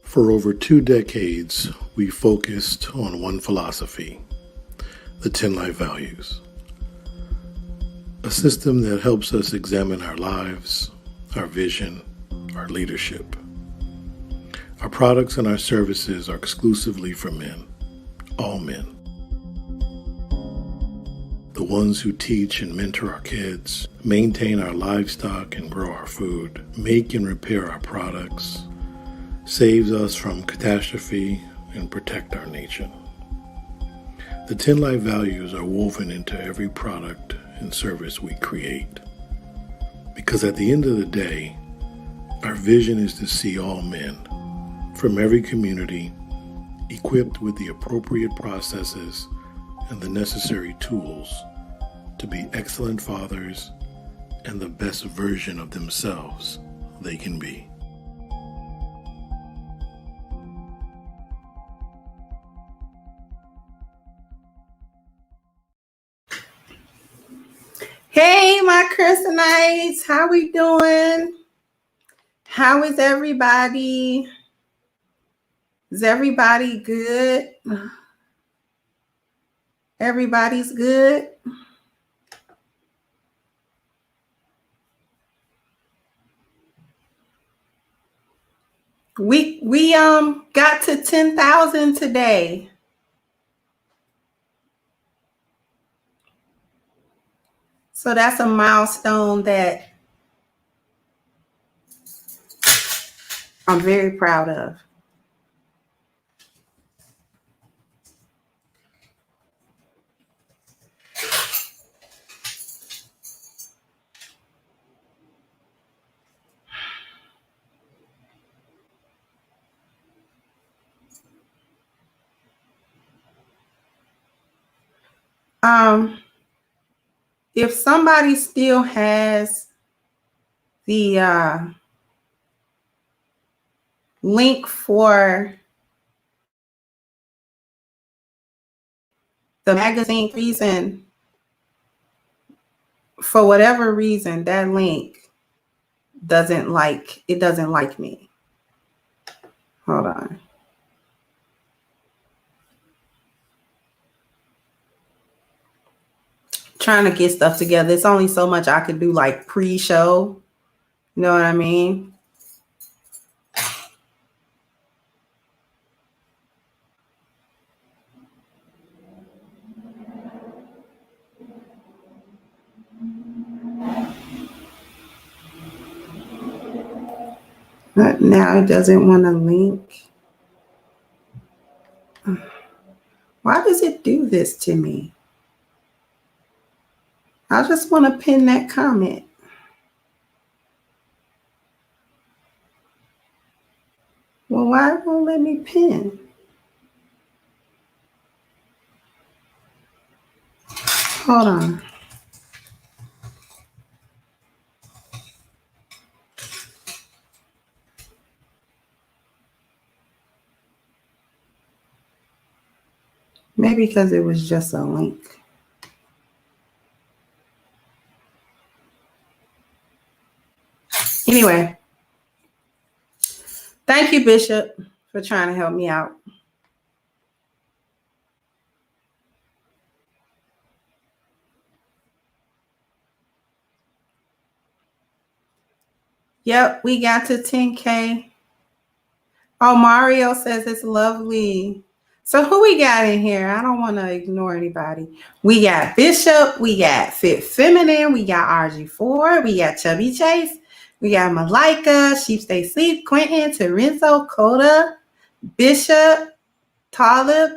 For over 2 decades, we focused on one philosophy, the 10 life values, a system that helps us examine our lives, our vision, our leadership. Our products and our services are exclusively for men, all men. The ones who teach and mentor our kids, maintain our livestock and grow our food, make and repair our products, saves us from catastrophe, and protect our nation. The 10 life values are woven into every product and service we create. Because at the end of the day, our vision is to see all men from every community equipped with the appropriate processes and the necessary tools to be excellent fathers and the best version of themselves they can be. Hey, my Christianites, how we doing? How is everybody? Is everybody good? Everybody's good? We got to 10,000 today. So that's a milestone that I'm very proud of. If somebody still has the link for the magazine reason, for whatever reason, that link doesn't like me. Hold on. trying to get stuff together. It's only so much I could do like pre-show. You know what I mean? But now it doesn't want to link. Why does it do this to me? I just want to pin that comment. Well, why won't let me pin? Hold on. Maybe because it was just a link. Anyway, thank you, Bishop, for trying to help me out. Yep, we got to 10K. Oh, Mario says it's lovely. So who we got in here? I don't want to ignore anybody. We got Bishop. We got Fit Feminine. We got RG4. We got Chubby Chase. We got Malika, Sheep Stay Sleep, Quentin, Terenzo, Coda, Bishop, Talib.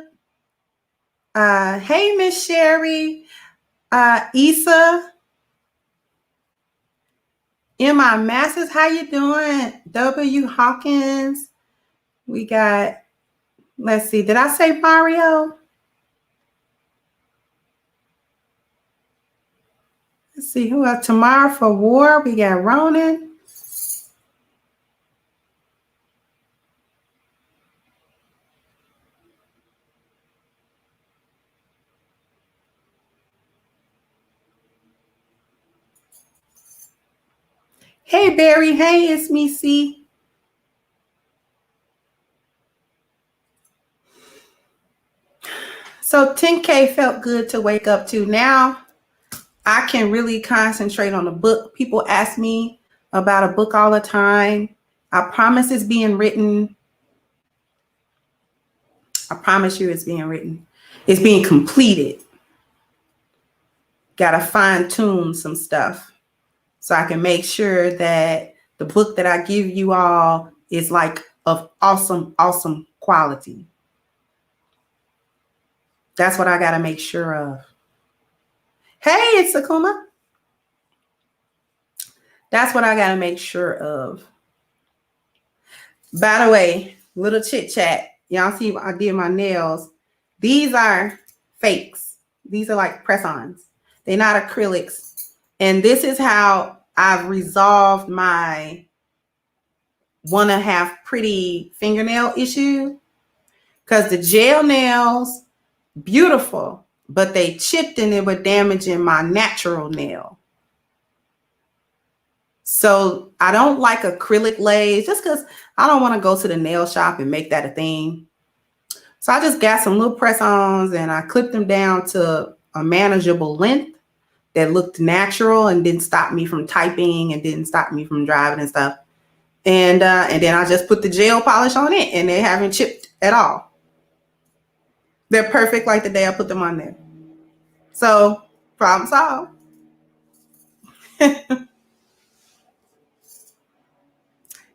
Hey, Miss Sherry. Issa. M.I. Masters, how you doing? W. Hawkins. We got, let's see, did I say Mario? Let's see, who else? Tomorrow for War. We got Ronan. Hey, Barry. Hey, it's me, C. So 10K felt good to wake up to. Now I can really concentrate on the book. People ask me about a book all the time. I promise it's being written. I promise you it's being written. It's being completed. Got to fine tune some stuff so I can make sure that the book that I give you all is like of awesome, awesome quality. That's what I got to make sure of. Hey, it's Akuma. That's what I got to make sure of. By the way, little chit chat. Y'all see I did my nails. These are fakes. These are like press-ons. They're not acrylics. And this is how I've resolved my 1.5 pretty fingernail issue. Because the gel nails, beautiful, but they chipped and they were damaging my natural nail. So I don't like acrylic lays just because I don't want to go to the nail shop and make that a thing. So I just got some little press-ons and I clipped them down to a manageable length that looked natural and didn't stop me from typing and didn't stop me from driving and stuff. And then I just put the gel polish on it and they haven't chipped at all. They're perfect like the day I put them on there. So problem solved.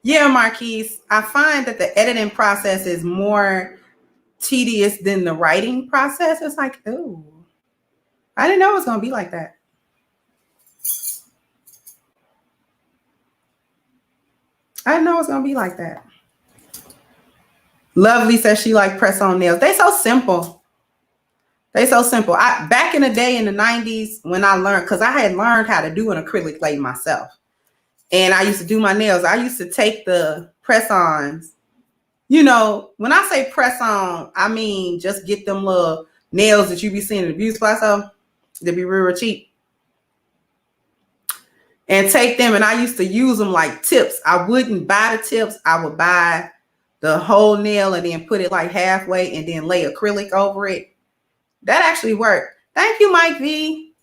Yeah, Marquise, I find that the editing process is more tedious than the writing process. It's like, ooh, I didn't know it was going to be like that. I didn't know it was going to be like that. Lovely says she like press-on nails. They so simple. Back in the day in the 90s when I learned, because I had learned how to do an acrylic lay myself. And I used to do my nails. I used to take the press-ons. You know, when I say press-on, I mean just get them little nails that you be seeing in the beauty supply store. They be real cheap. And take them, and I used to use them like tips. I wouldn't buy the tips. I would buy the whole nail and then put it like halfway and then lay acrylic over it. That actually worked. Thank you, Mike V.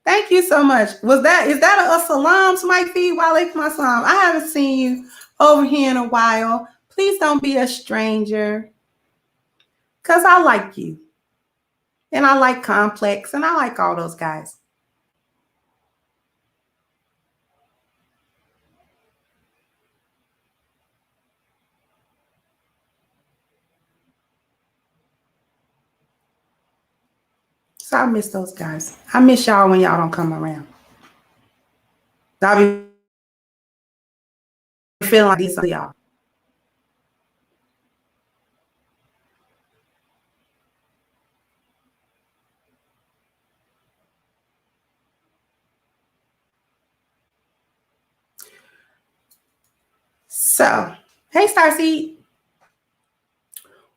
Thank you so much. Is that a salam, Smike feed? Walaikum assalam. I haven't seen you over here in a while. Please don't be a stranger. Because I like you. And I like Complex. And I like all those guys. So I miss those guys. I miss y'all when y'all don't come around. I'll be feeling like these y'all. So, hey, Starseed.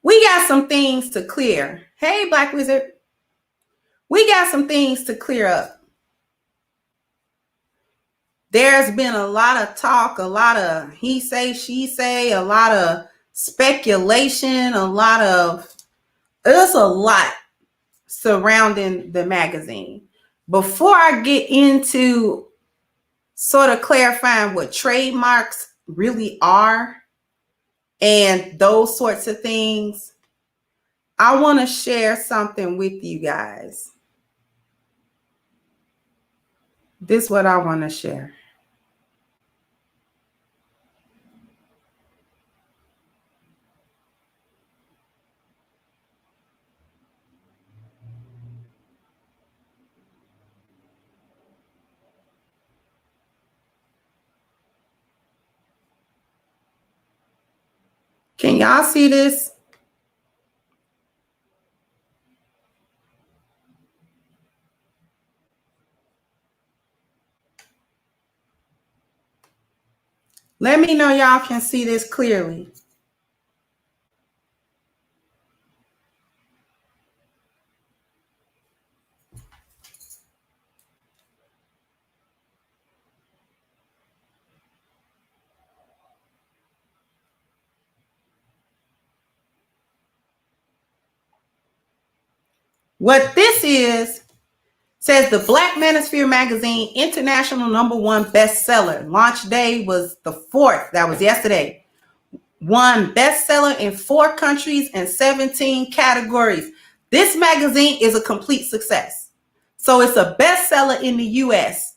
We got some things to clear. Hey, Black Wizard. We got some things to clear up. There's been a lot of talk, a lot of he say, she say, a lot of speculation, there's a lot surrounding the magazine. Before I get into sort of clarifying what trademarks really are and those sorts of things, I want to share something with you guys. This is what I want to share. Can y'all see this? Let me know y'all can see this clearly. What this is says the Black Manosphere magazine international #1 bestseller. Launch day was the 4th. That was yesterday. Won bestseller in 4 countries and 17 categories. This magazine is a complete success. So it's a bestseller in the US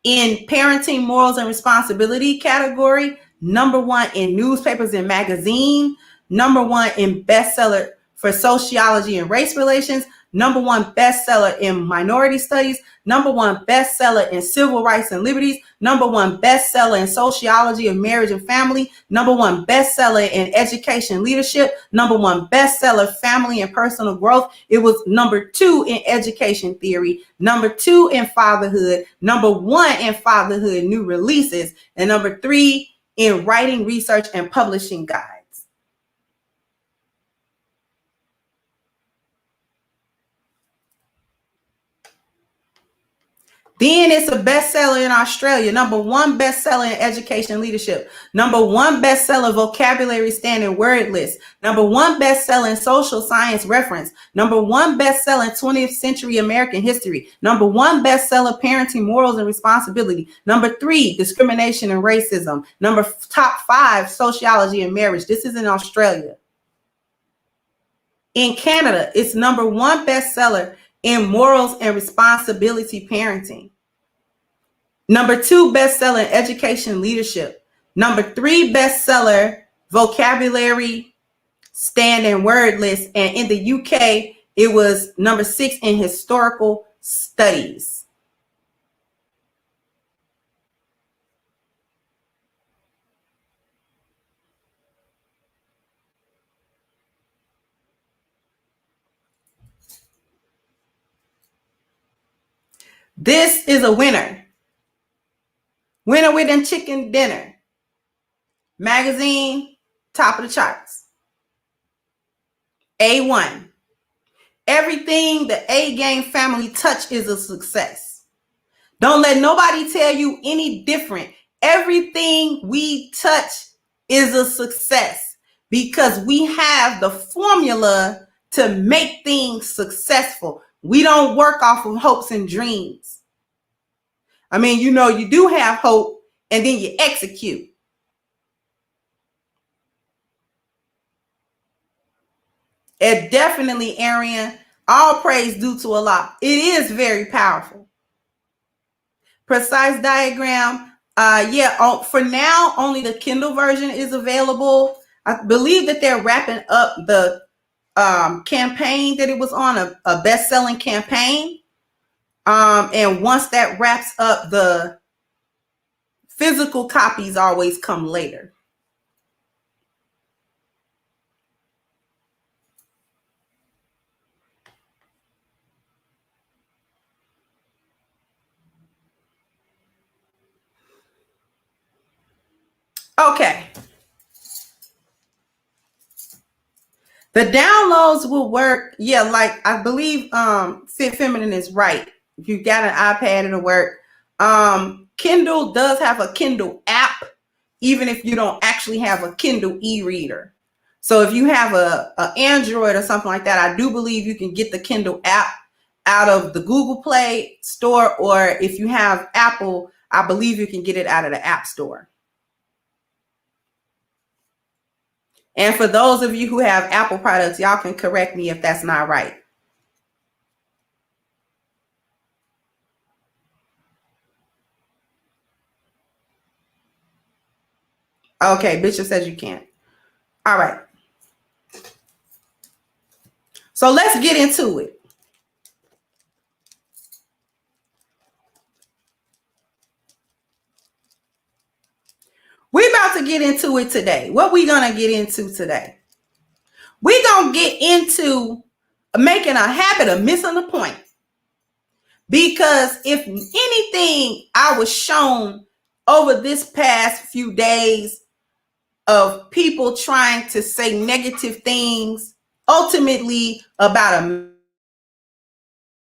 in parenting, morals, and responsibility category, #1 in newspapers and magazine, #1 in bestseller for sociology and race relations, #1 bestseller in minority studies, #1 bestseller in civil rights and liberties, #1 bestseller in sociology of marriage and family, #1 bestseller in education and leadership, #1 bestseller family and personal growth. It was #2 in education theory, #2 in fatherhood, #1 in fatherhood new releases, and #3 in writing, research, and publishing guides. Then it's a bestseller in Australia, #1 bestseller in education and leadership, #1 bestseller vocabulary standard word list, #1 bestseller in social science reference, #1 bestseller in 20th century American history, #1 bestseller parenting, morals, and responsibility, #3 discrimination and racism, top 5 sociology and marriage. This is in Australia. In Canada, it's #1 bestseller in morals and responsibility parenting, #2 bestseller in education leadership, #3 bestseller vocabulary stand and word list, and in the UK it was #6 in historical studies. This is a winner. Winner with them chicken dinner. Magazine, top of the charts. A1. Everything the A Game family touch is a success. Don't let nobody tell you any different. Everything we touch is a success because we have the formula to make things successful. We don't work off of hopes and dreams. I mean, you know, you do have hope and then you execute. It definitely, Arian, all praise due to Allah. It is very powerful. Precise diagram. Yeah, for now, only the Kindle version is available. I believe that they're wrapping up the campaign that it was on, a best-selling campaign. And once that wraps up, the physical copies always come later. Okay. The downloads will work. Yeah, like I believe Fit Feminine is right. If you got an iPad, it'll work. Kindle does have a Kindle app, even if you don't actually have a Kindle e-reader. So if you have a Android or something like that, I do believe you can get the Kindle app out of the Google Play Store, or if you have Apple, I believe you can get it out of the App Store. And for those of you who have Apple products, y'all can correct me if that's not right. Okay, Bishop says you can't. All right. So let's get into it. We're about to get into it today. What we gonna get into today? We're gonna get into making a habit of missing the point. Because if anything I was shown over this past few days of people trying to say negative things, ultimately about a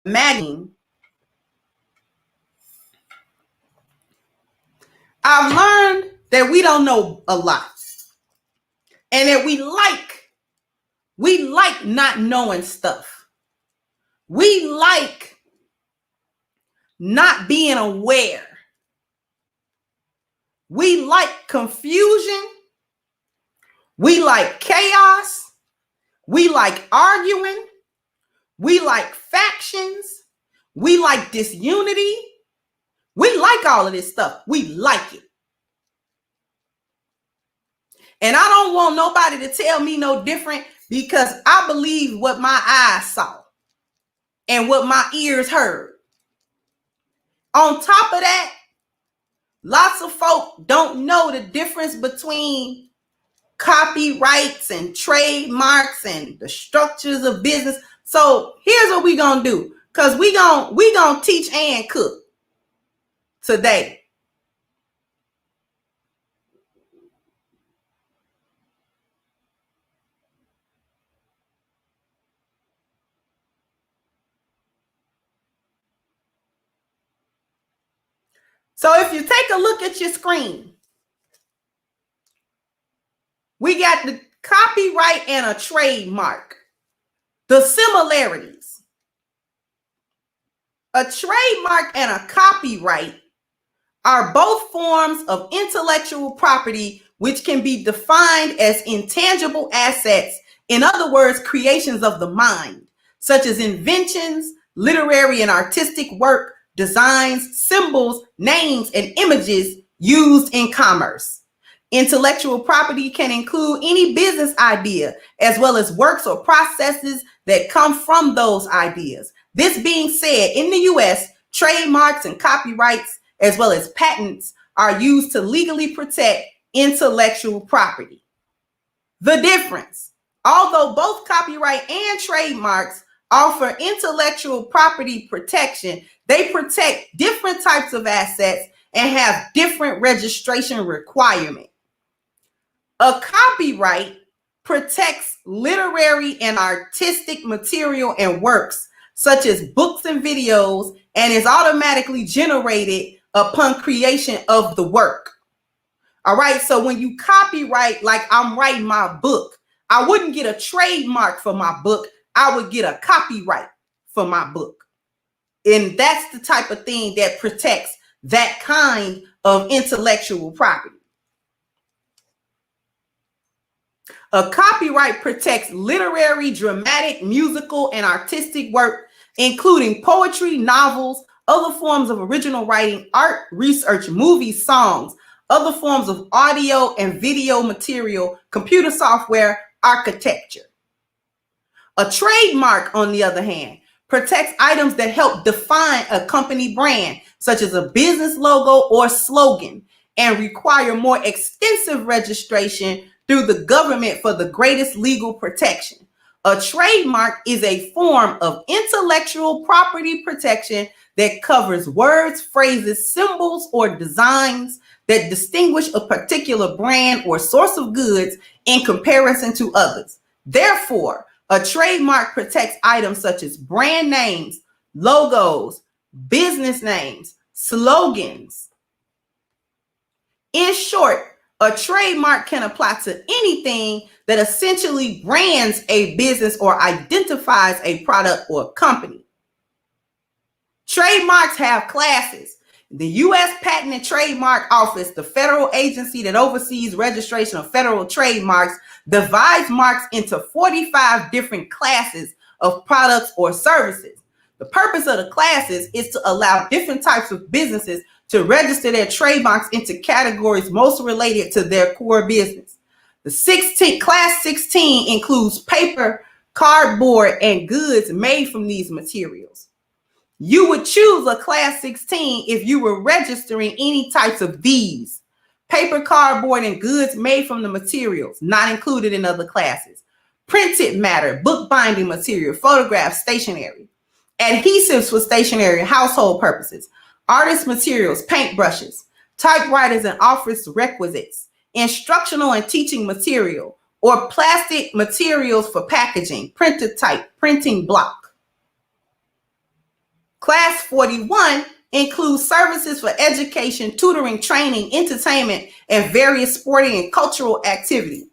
magazine, I've learned that we don't know a lot. And that we like not knowing stuff. We like not being aware. We like confusion. We like chaos. We like arguing. We like factions. We like disunity. We like all of this stuff. We like it. And I don't want nobody to tell me no different, because I believe what my eyes saw and what my ears heard. On top of that, lots of folk don't know the difference between copyrights and trademarks and the structures of business. So here's what we're going to do, because we gonna teach and cook today. So if you take a look at your screen, we got the copyright and a trademark. The similarities. A trademark and a copyright are both forms of intellectual property which can be defined as intangible assets, in other words, creations of the mind, such as inventions, literary and artistic work, designs, symbols, names, and images used in commerce. Intellectual property can include any business idea, as well as works or processes that come from those ideas. This being said, in the US, trademarks and copyrights, as well as patents, are used to legally protect intellectual property. The difference: although both copyright and trademarks offer intellectual property protection, they protect different types of assets and have different registration requirements. A copyright protects literary and artistic material and works, such as books and videos, and is automatically generated upon creation of the work. All right, so when you copyright, like I'm writing my book, I wouldn't get a trademark for my book. I would get a copyright for my book. And that's the type of thing that protects that kind of intellectual property. A copyright protects literary, dramatic, musical, and artistic work, including poetry, novels, other forms of original writing, art, research, movies, songs, other forms of audio and video material, computer software, architecture. A trademark, on the other hand, protects items that help define a company brand, such as a business logo or slogan, and require more extensive registration through the government for the greatest legal protection. A trademark is a form of intellectual property protection that covers words, phrases, symbols, or designs that distinguish a particular brand or source of goods in comparison to others. Therefore, a trademark protects items such as brand names, logos, business names, slogans. In short, a trademark can apply to anything that essentially brands a business or identifies a product or company. Trademarks have classes. The U.S. Patent and Trademark Office, the federal agency that oversees registration of federal trademarks, divides marks into 45 different classes of products or services. The purpose of the classes is to allow different types of businesses to register their trademarks into categories most related to their core business. Class 16 includes paper, cardboard, and goods made from these materials. You would choose a class 16 if you were registering any types of these: paper, cardboard, and goods made from the materials, not included in other classes; printed matter, bookbinding material, photographs, stationery; adhesives for stationery, household purposes; artist materials, paintbrushes; typewriters and office requisites; instructional and teaching material, or plastic materials for packaging, printer type, printing block. Class 41 includes services for education, tutoring, training, entertainment, and various sporting and cultural activity.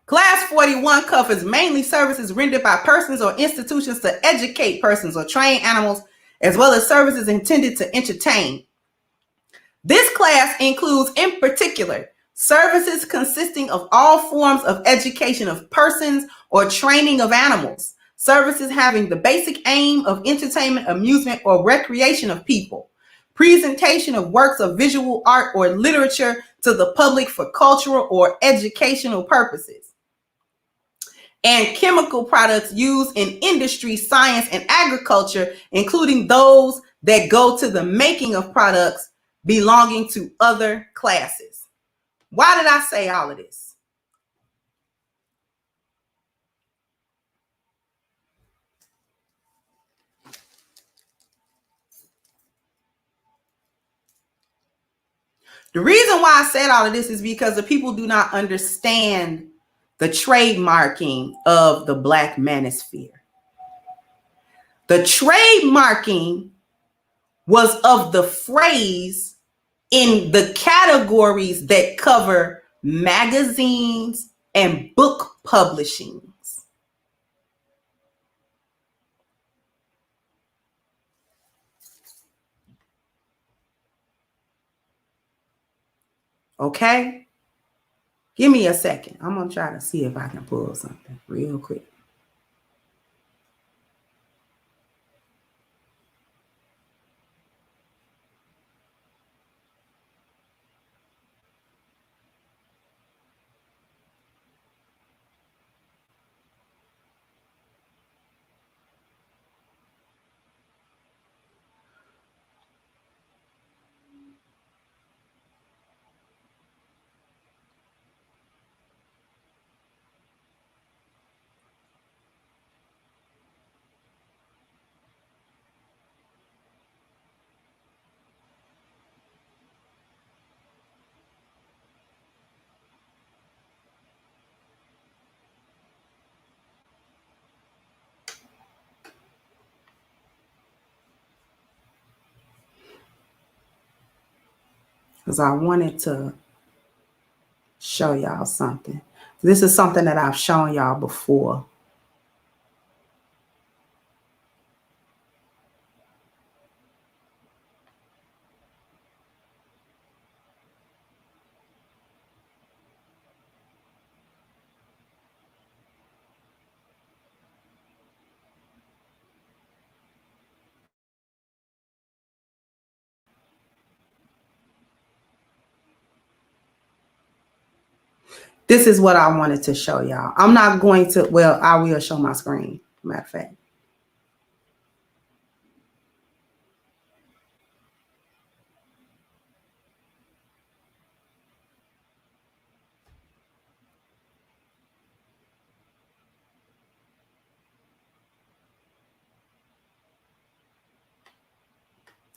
Class 41 covers mainly services rendered by persons or institutions to educate persons or train animals, as well as services intended to entertain. This class includes, in particular, services consisting of all forms of education of persons or training of animals, services having the basic aim of entertainment, amusement, or recreation of people, presentation of works of visual art or literature to the public for cultural or educational purposes, and chemical products used in industry, science, and agriculture, including those that go to the making of products belonging to other classes. Why did I say all of this? The reason why I said all of this is because the people do not understand the trademarking of the Black Manosphere. The trademarking was of the phrase in the categories that cover magazines and book publishings. Okay? Give me a second. I'm going to try to see if I can pull something real quick. Because I wanted to show y'all something. This is something that I've shown y'all before. This is what I wanted to show y'all. I'm not going to, well, I will show my screen, matter of fact.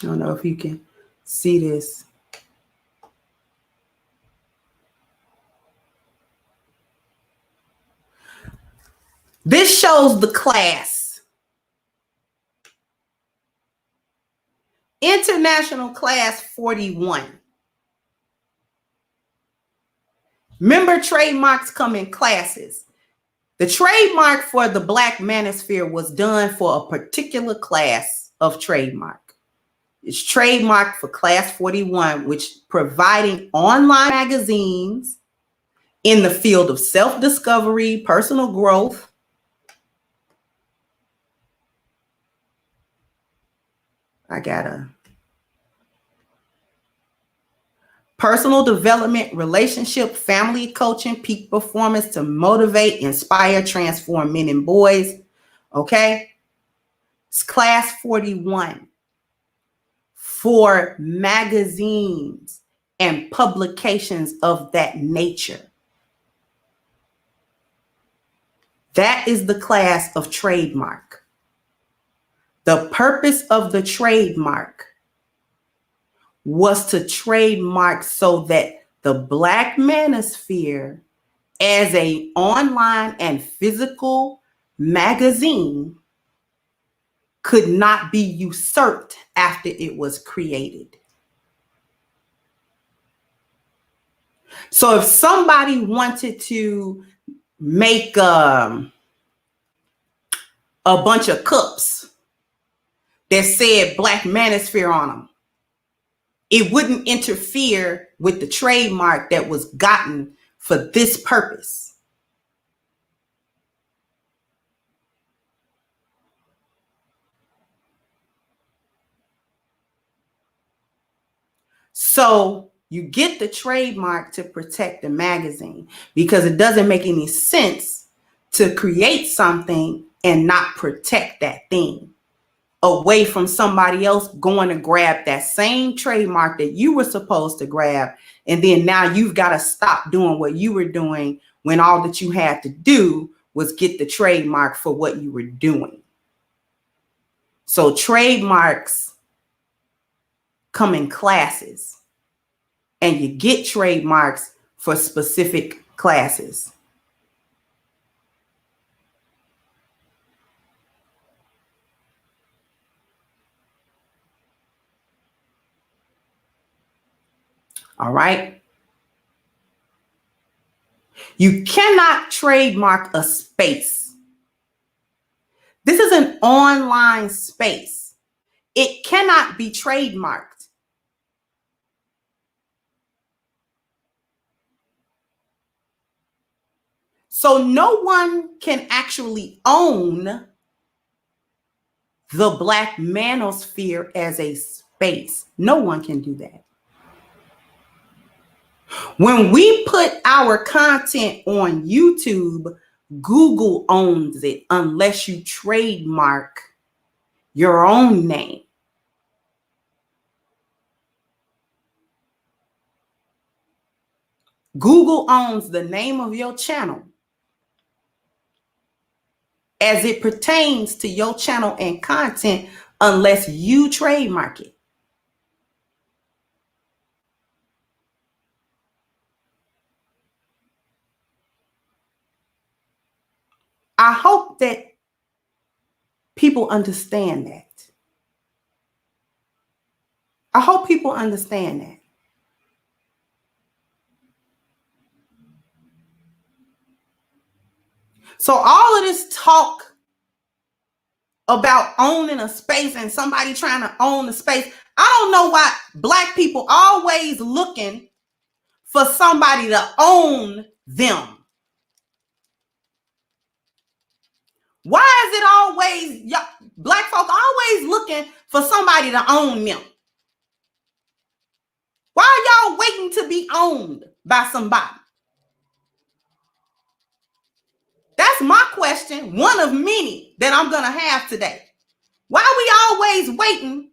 I don't know if you can see this. This shows the class. International Class 41. Remember, trademarks come in classes. The trademark for the Black Manosphere was done for a particular class of trademark. It's trademarked for Class 41, which providing online magazines in the field of self-discovery, personal growth, personal development, relationship, family coaching, peak performance to motivate, inspire, transform men and boys. Okay. It's Class 41 for magazines and publications of that nature. That is the class of trademark. The purpose of the trademark was to trademark so that the Black Manosphere as an online and physical magazine could not be usurped after it was created. So if somebody wanted to make a bunch of cups that said Black Manosphere on them, it wouldn't interfere with the trademark that was gotten for this purpose. So you get the trademark to protect the magazine, because it doesn't make any sense to create something and not protect that thing away from somebody else going to grab that same trademark that you were supposed to grab. And then now you've got to stop doing what you were doing when all that you had to do was get the trademark for what you were doing. So trademarks come in classes, and you get trademarks for specific classes. All right. You cannot trademark a space. This is an online space. It cannot be trademarked. So no one can actually own the Black Manosphere as a space. No one can do that. When we put our content on YouTube, Google owns it unless you trademark your own name. Google owns the name of your channel as it pertains to your channel and content unless you trademark it. I hope that people understand that. I hope people understand that. So all of this talk about owning a space and somebody trying to own the space, I don't know why Black people always looking for somebody to own them. Why is it always Black folk always looking for somebody to own them? Why are y'all waiting to be owned by somebody? question, one of many that I'm going to have today. Why are we always waiting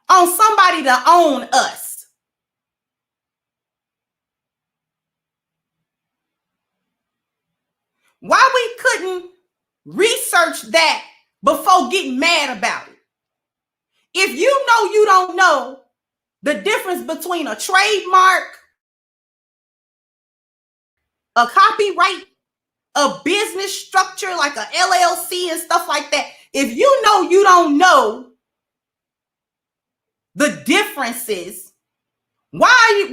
on somebody to own us? Why we couldn't research that before getting mad about it? If you know you don't know the difference between a trademark, a copyright, a business structure like a LLC and stuff like that, if you know you don't know the differences, why are you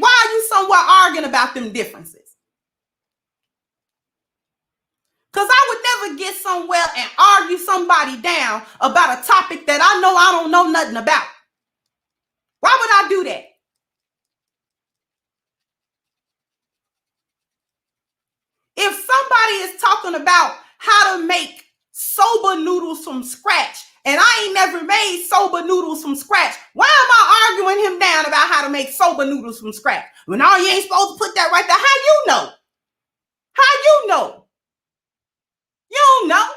somewhere arguing about them differences? Because I would never get somewhere and argue somebody down about a topic that I know I don't know nothing about. Why would I do that? If somebody is talking about how to make soba noodles from scratch, and I ain't never made soba noodles from scratch, why am I arguing him down about how to make soba noodles from scratch? Well, no, you ain't supposed to put that right there. How you know? How you know? You don't know.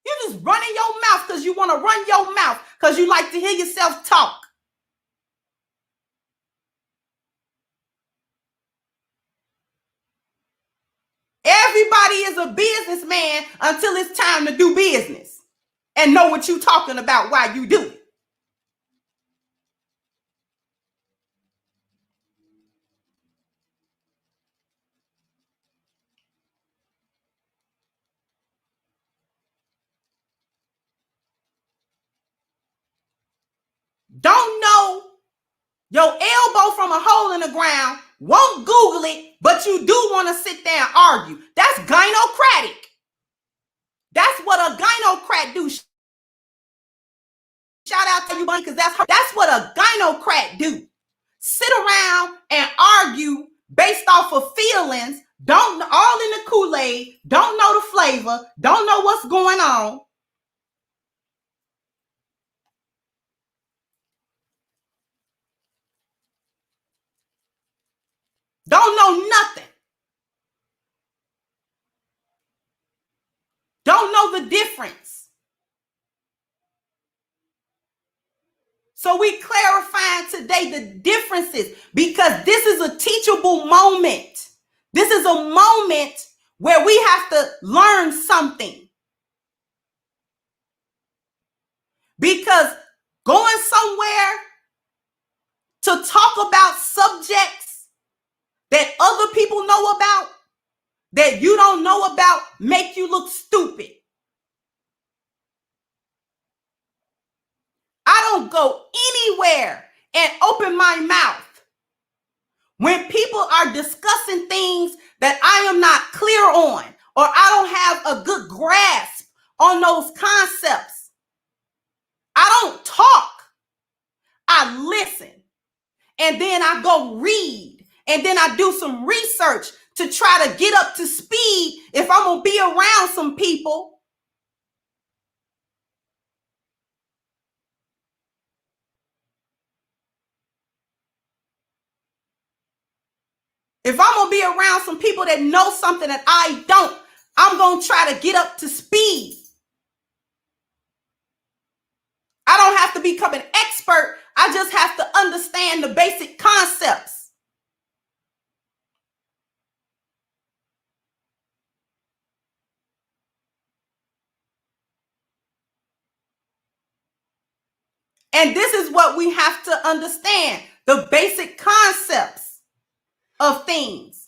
You just running your mouth because you want to run your mouth because you like to hear yourself talk. Everybody is a businessman until it's time to do business and know what you're talking about while you do it. Don't know your elbow from a hole in the ground, won't Google it, but you do want to sit there and argue. That's gynocratic. That's what a gynocrat do. Shout out to you, buddy, because that's what a gynocrat do. Sit around and argue based off of feelings, don't all in the Kool-Aid, don't know the flavor, don't know what's going on. Don't know nothing. Don't know the difference. So we clarifying today the differences because this is a teachable moment. This is a moment where we have to learn something. Because going somewhere to talk about subjects that other people know about, that you don't know about, make you look stupid. I don't go anywhere and open my mouth when people are discussing things that I am not clear on, or I don't have a good grasp on those concepts. I don't talk. I listen. And then I go read. And then I do some research to try to get up to speed if I'm going to be around some people. If I'm going to be around some people that know something that I don't, I'm going to try to get up to speed. I don't have to become an expert. I just have to understand the basic concepts. And this is what we have to understand, the basic concepts of things.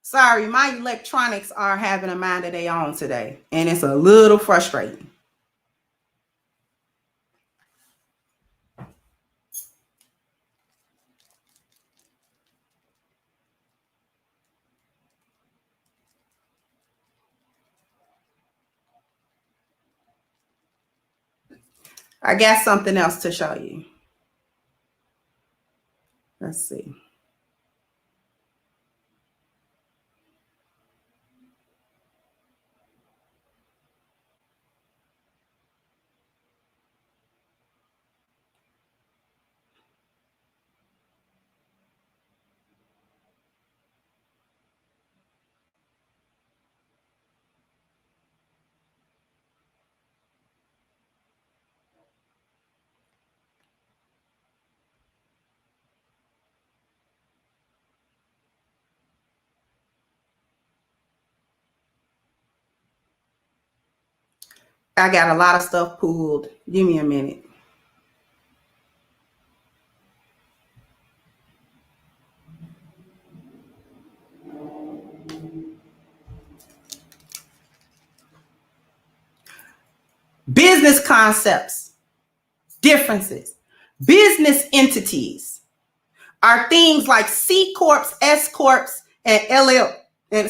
Sorry, my electronics are having a mind of their own today, and it's a little frustrating. I got something else to show you. Let's see. I got a lot of stuff pulled. Give me a minute. Business concepts, differences. Business entities are things like C corps, S corps, and LLCs.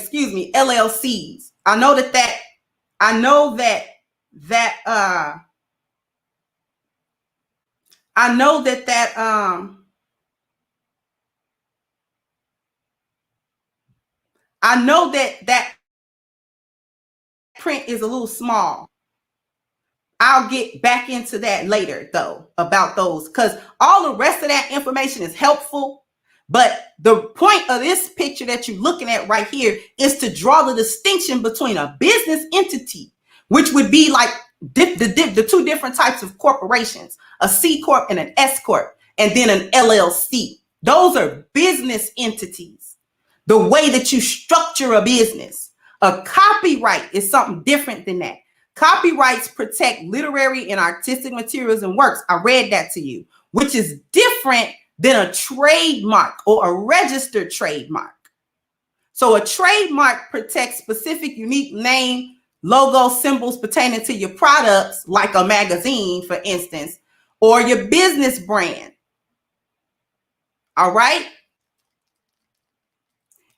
I know that I know that print is a little small. I'll get back into that later, though, about those, because all the rest of that information is helpful. But the point of this picture that you're looking at right here is to draw the distinction between a business entity, which would be like the two different types of corporations, a C Corp and an S Corp, and then an LLC. Those are business entities, the way that you structure a business. A copyright is something different than that. Copyrights protect literary and artistic materials and works. I read that to you, which is different than a trademark or a registered trademark. So a trademark protects specific unique name, logo, symbols pertaining to your products, like a magazine, for instance, or your business brand. All right?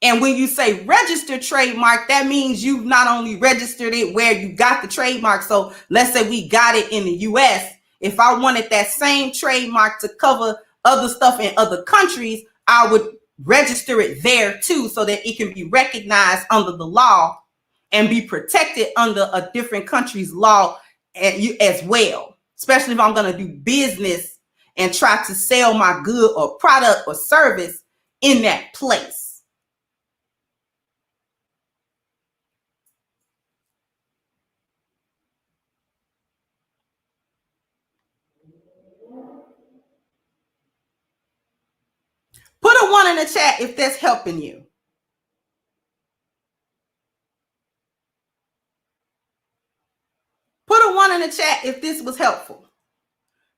And when you say registered trademark, that means you've not only registered it where you got the trademark. So let's say we got it in the US. If I wanted that same trademark to cover other stuff in other countries, I would register it there too, so that it can be recognized under the law and be protected under a different country's law as well. Especially if I'm going to do business and try to sell my good or product or service in that place. Put a 1 in the chat if that's helping you. Put a 1 in the chat if this was helpful.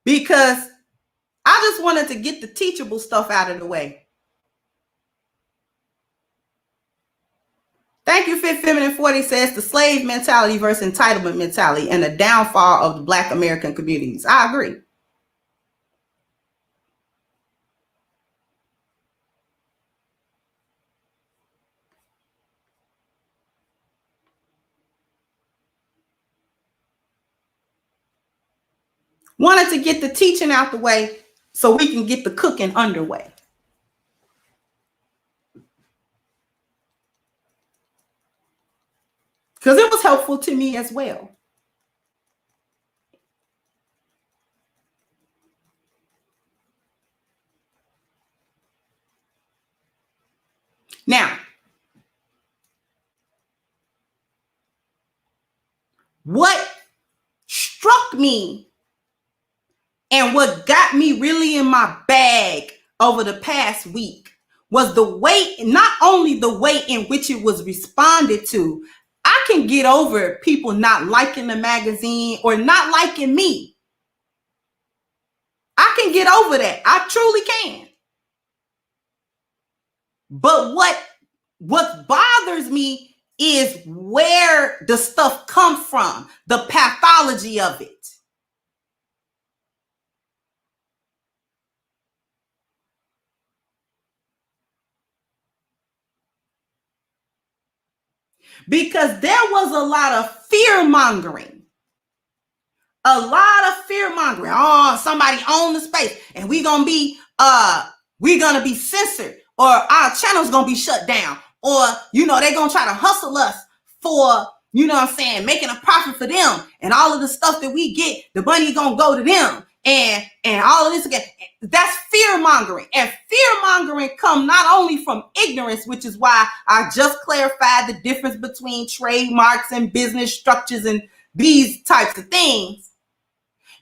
Because I just wanted to get the teachable stuff out of the way. Thank you, Fit Feminine 40 says the slave mentality versus entitlement mentality and the downfall of the Black American communities. I agree. Wanted to get the teaching out the way so we can get the cooking underway. Because it was helpful to me as well. Now, what struck me and what got me really in my bag over the past week was the way, not only the way in which it was responded to. I can get over people not liking the magazine or not liking me. I can get over that. I truly can. But what bothers me is where the stuff comes from, the pathology of it. Because there was a lot of fear mongering A lot of fear mongering. Oh, somebody own the space and we're gonna be censored, or our channel's gonna be shut down, or they're gonna try to hustle us for making a profit for them, and all of the stuff that we get, the money gonna go to them, and all of this again. That's fear mongering. And fear mongering come not only from ignorance, which is why I just clarified the difference between trademarks and business structures and these types of things,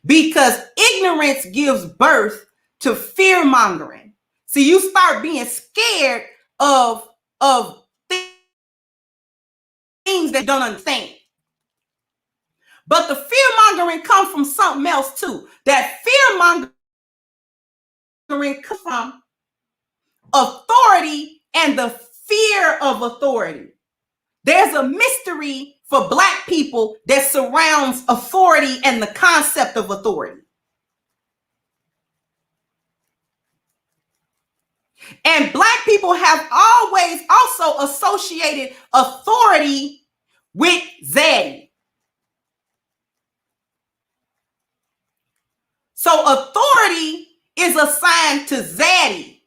because ignorance gives birth to fear mongering. So you start being scared of things that you don't understand. But the fear mongering comes from something else too. That fear mongering comes from authority and the fear of authority. There's a mystery for Black people that surrounds authority and the concept of authority. And Black people have always also associated authority with zaddy. So authority is assigned to zaddy.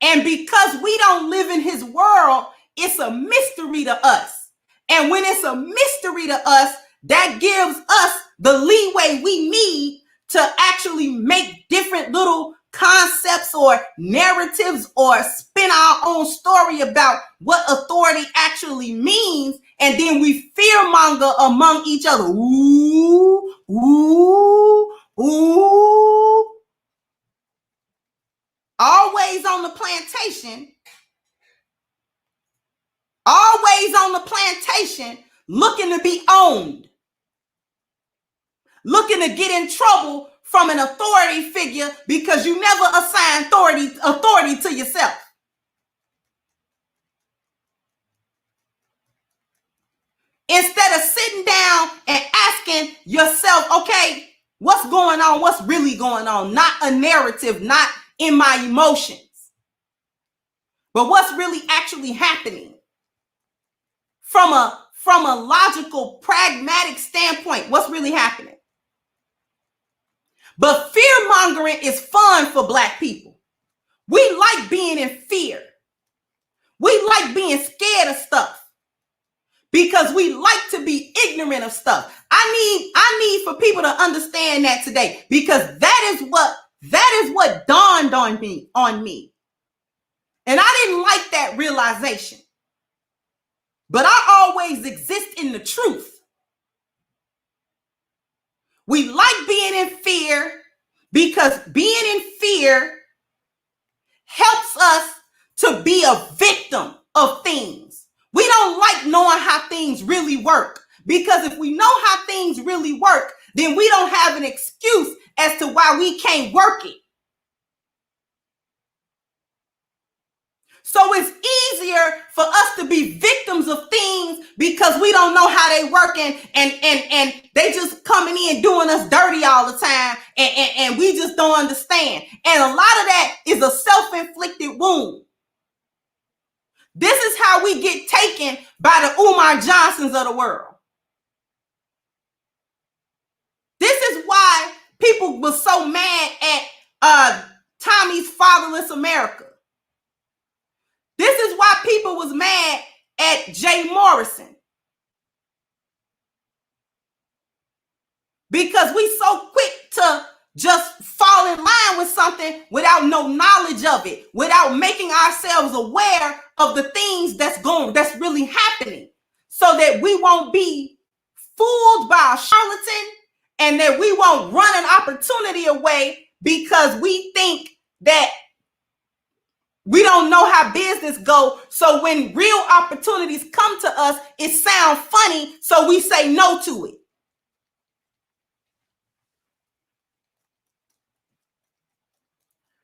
And because we don't live in his world, it's a mystery to us. And when it's a mystery to us, that gives us the leeway we need to actually make different little concepts or narratives or spin our own story about what authority actually means. And then we fearmonger among each other. Ooh, ooh, ooh. Always on the plantation. Always on the plantation, looking to be owned. Looking to get in trouble from an authority figure because you never assign authority to yourself. Instead of sitting down and asking yourself, okay, what's going on? What's really going on? Not a narrative, not in my emotions, but what's really actually happening from a logical, pragmatic standpoint. What's really happening? But fear mongering is fun for Black people. We like being in fear. We like being scared of stuff because we like to be ignorant of stuff. I need for people to understand that today, because that is what dawned on me. And I didn't like that realization. But I always exist in the truth. We like being in fear because being in fear helps us to be a victim of things. We don't like knowing how things really work, because if we know how things really work, then we don't have an excuse as to why we can't work it. So it's easier for us to be victims of things because we don't know how they work, and they just coming in doing us dirty all the time, and we just don't understand. And a lot of that is a self-inflicted wound. This is how we get taken by the Umar Johnsons of the world. This is why people were so mad at Tommy's Fatherless America. This is why people was mad at Jay Morrison. Because we so quick to just fall in line with something without no knowledge of it, without making ourselves aware of the things that's really happening, so that we won't be fooled by a charlatan, and that we won't run an opportunity away because we think that we don't know how business go. So when real opportunities come to us, it sounds funny, so we say no to it.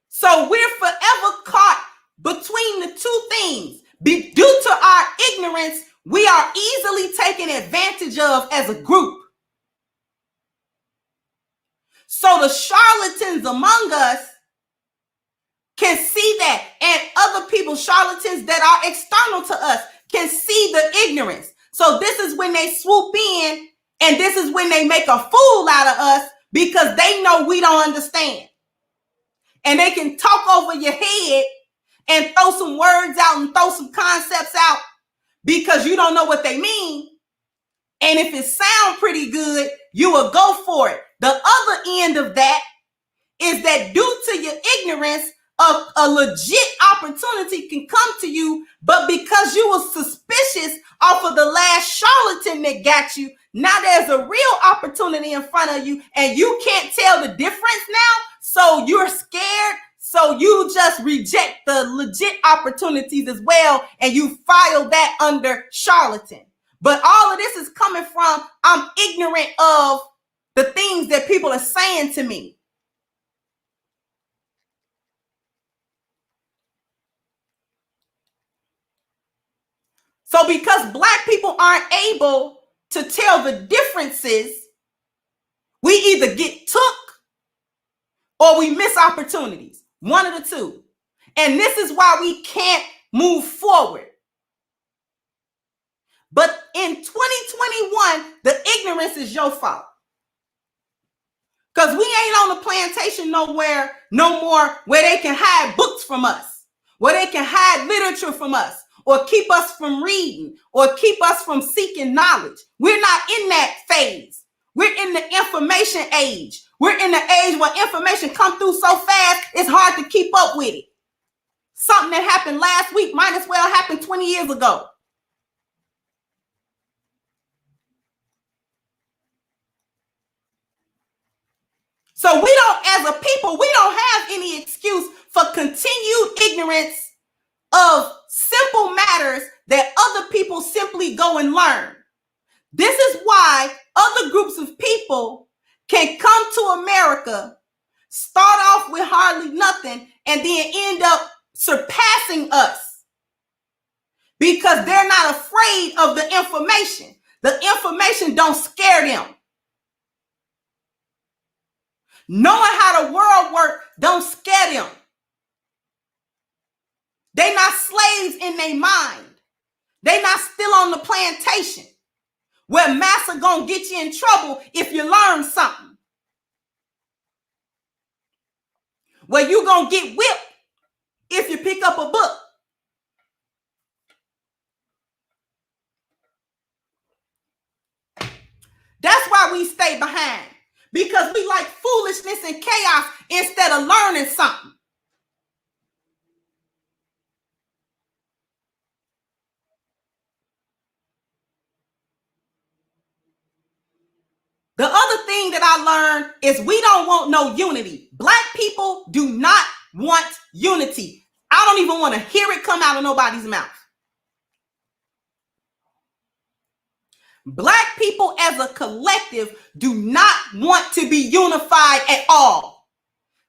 So we're forever caught between the two things. Due to our ignorance, we are easily taken advantage of as a group. So the charlatans among us can see that, and other people, charlatans that are external to us, can see the ignorance. So this is when they swoop in And this is when they make a fool out of us because they know we don't understand. And they can talk over your head and throw some words out and throw some concepts out because you don't know what they mean. And if it sounds pretty good, you will go for it. The other end of that is that due to your ignorance, a legit opportunity can come to you, but because you were suspicious off of the last charlatan that got you, now there's a real opportunity in front of you and you can't tell the difference now, so you're scared, so you just reject the legit opportunities as well, and you file that under charlatan. But all of this is coming from, I'm ignorant of the things that people are saying to me. So because Black people aren't able to tell the differences, we either get took or we miss opportunities. One of the two. And this is why we can't move forward. But in 2021, the ignorance is your fault. Because we ain't on the plantation no more where they can hide books from us, where they can hide literature from us, or keep us from reading, or keep us from seeking knowledge. We're not in that phase. We're in the information age. We're in the age where information comes through so fast, it's hard to keep up with it. Something that happened last week might as well happen 20 years ago. So we don't, as a people, we don't have any excuse for continued ignorance of simple matters that other people simply go and learn. This is why other groups of people can come to America, start off with hardly nothing, and then end up surpassing us because they're not afraid of the information. The information don't scare them. Knowing how the world works don't scare them. They not slaves in their mind. They not still on the plantation where massa gonna get you in trouble if you learn something. Where you gonna get whipped if you pick up a book. That's why we stay behind. Because we like foolishness and chaos instead of learning something. The other thing that I learned is we don't want no unity. Black people do not want unity. I don't even want to hear it come out of nobody's mouth. Black people as a collective do not want to be unified at all.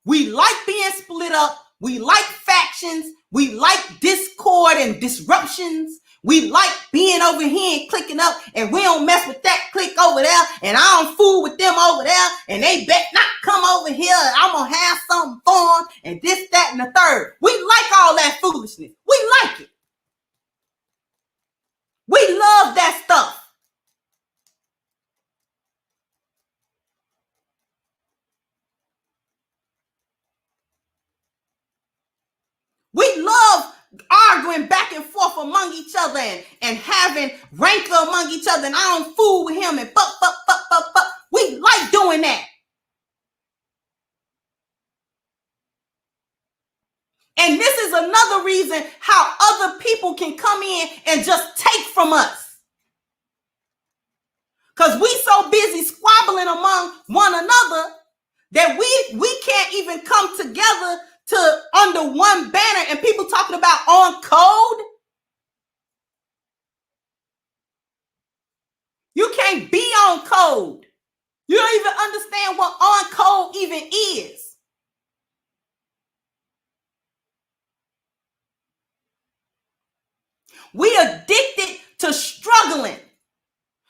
We like being split up. We like factions. We like discord and disruptions. We like being over here and clicking up, and we don't mess with that clique over there, and I don't fool with them over there, and they bet not come over here, and I'm going to have something for them, and this, that, and the third. We like all that foolishness. We like it. We love that stuff. We love arguing back and forth among each other and having rancor among each other, and I don't fool with him, and but. We like doing that. And this is another reason how other people can come in and just take from us. Because we so busy squabbling among one another that we can't even come together to under one banner, and people talking about on code. You can't be on code. You don't even understand what on code even is. We addicted to struggling.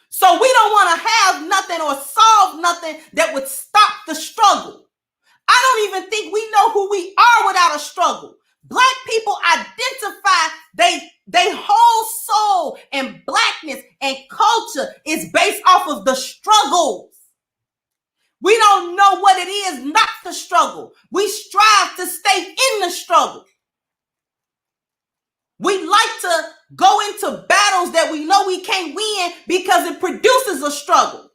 So we don't want to have nothing or solve nothing that would stop the struggle. I don't even think we know who we are without a struggle. Black people identify they whole soul and blackness and culture is based off of the struggle. struggles. We don't know what it is not to struggle. We strive to stay in the struggle. We like to go into battles that we know we can't win because it produces a struggle.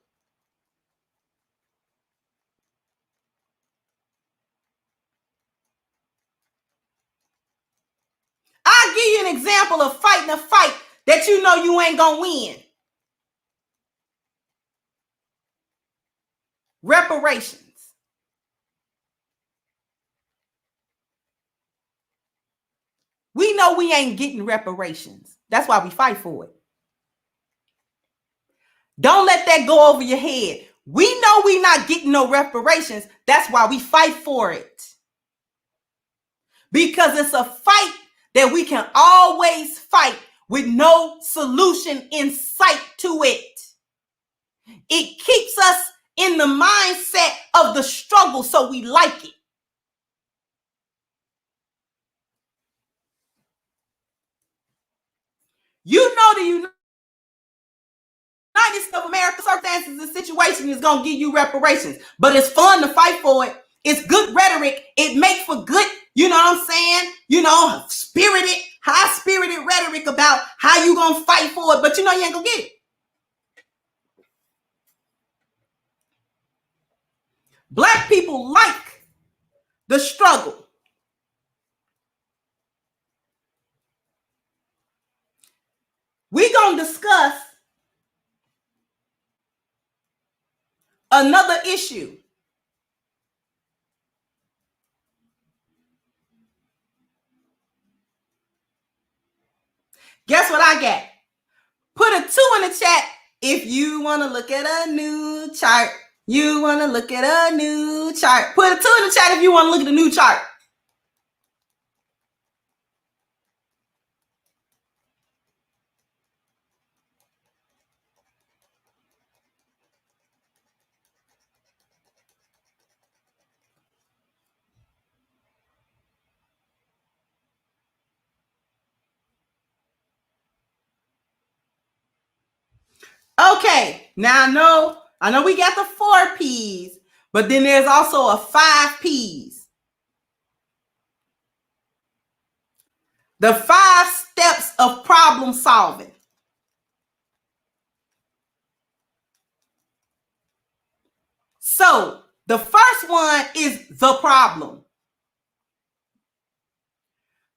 I'll give you an example of fighting a fight that you know you ain't gonna win. Reparations. We know we ain't getting reparations. That's why we fight for it. Don't let that go over your head. We know we not getting no reparations. That's why we fight for it. Because it's a fight that we can always fight with no solution in sight to it. It keeps us in the mindset of the struggle, so we like it. You know the United States of America circumstances and situation is going to give you reparations, but it's fun to fight for it. It's good rhetoric. It makes for good, you know what I'm saying? You know, spirited, high-spirited rhetoric about how you going to fight for it, but you know you ain't going to get it. Black people like the struggle. We're going to discuss another issue. Guess what I got? Put a 2 in the chat if you want to look at a new chart. You want to look at a new chart. Put a 2 in the chat if you want to look at a new chart. Okay, now I know we got the 4 P's, but then there's also a 5 P's. The 5 steps of problem solving. So the first one is the problem.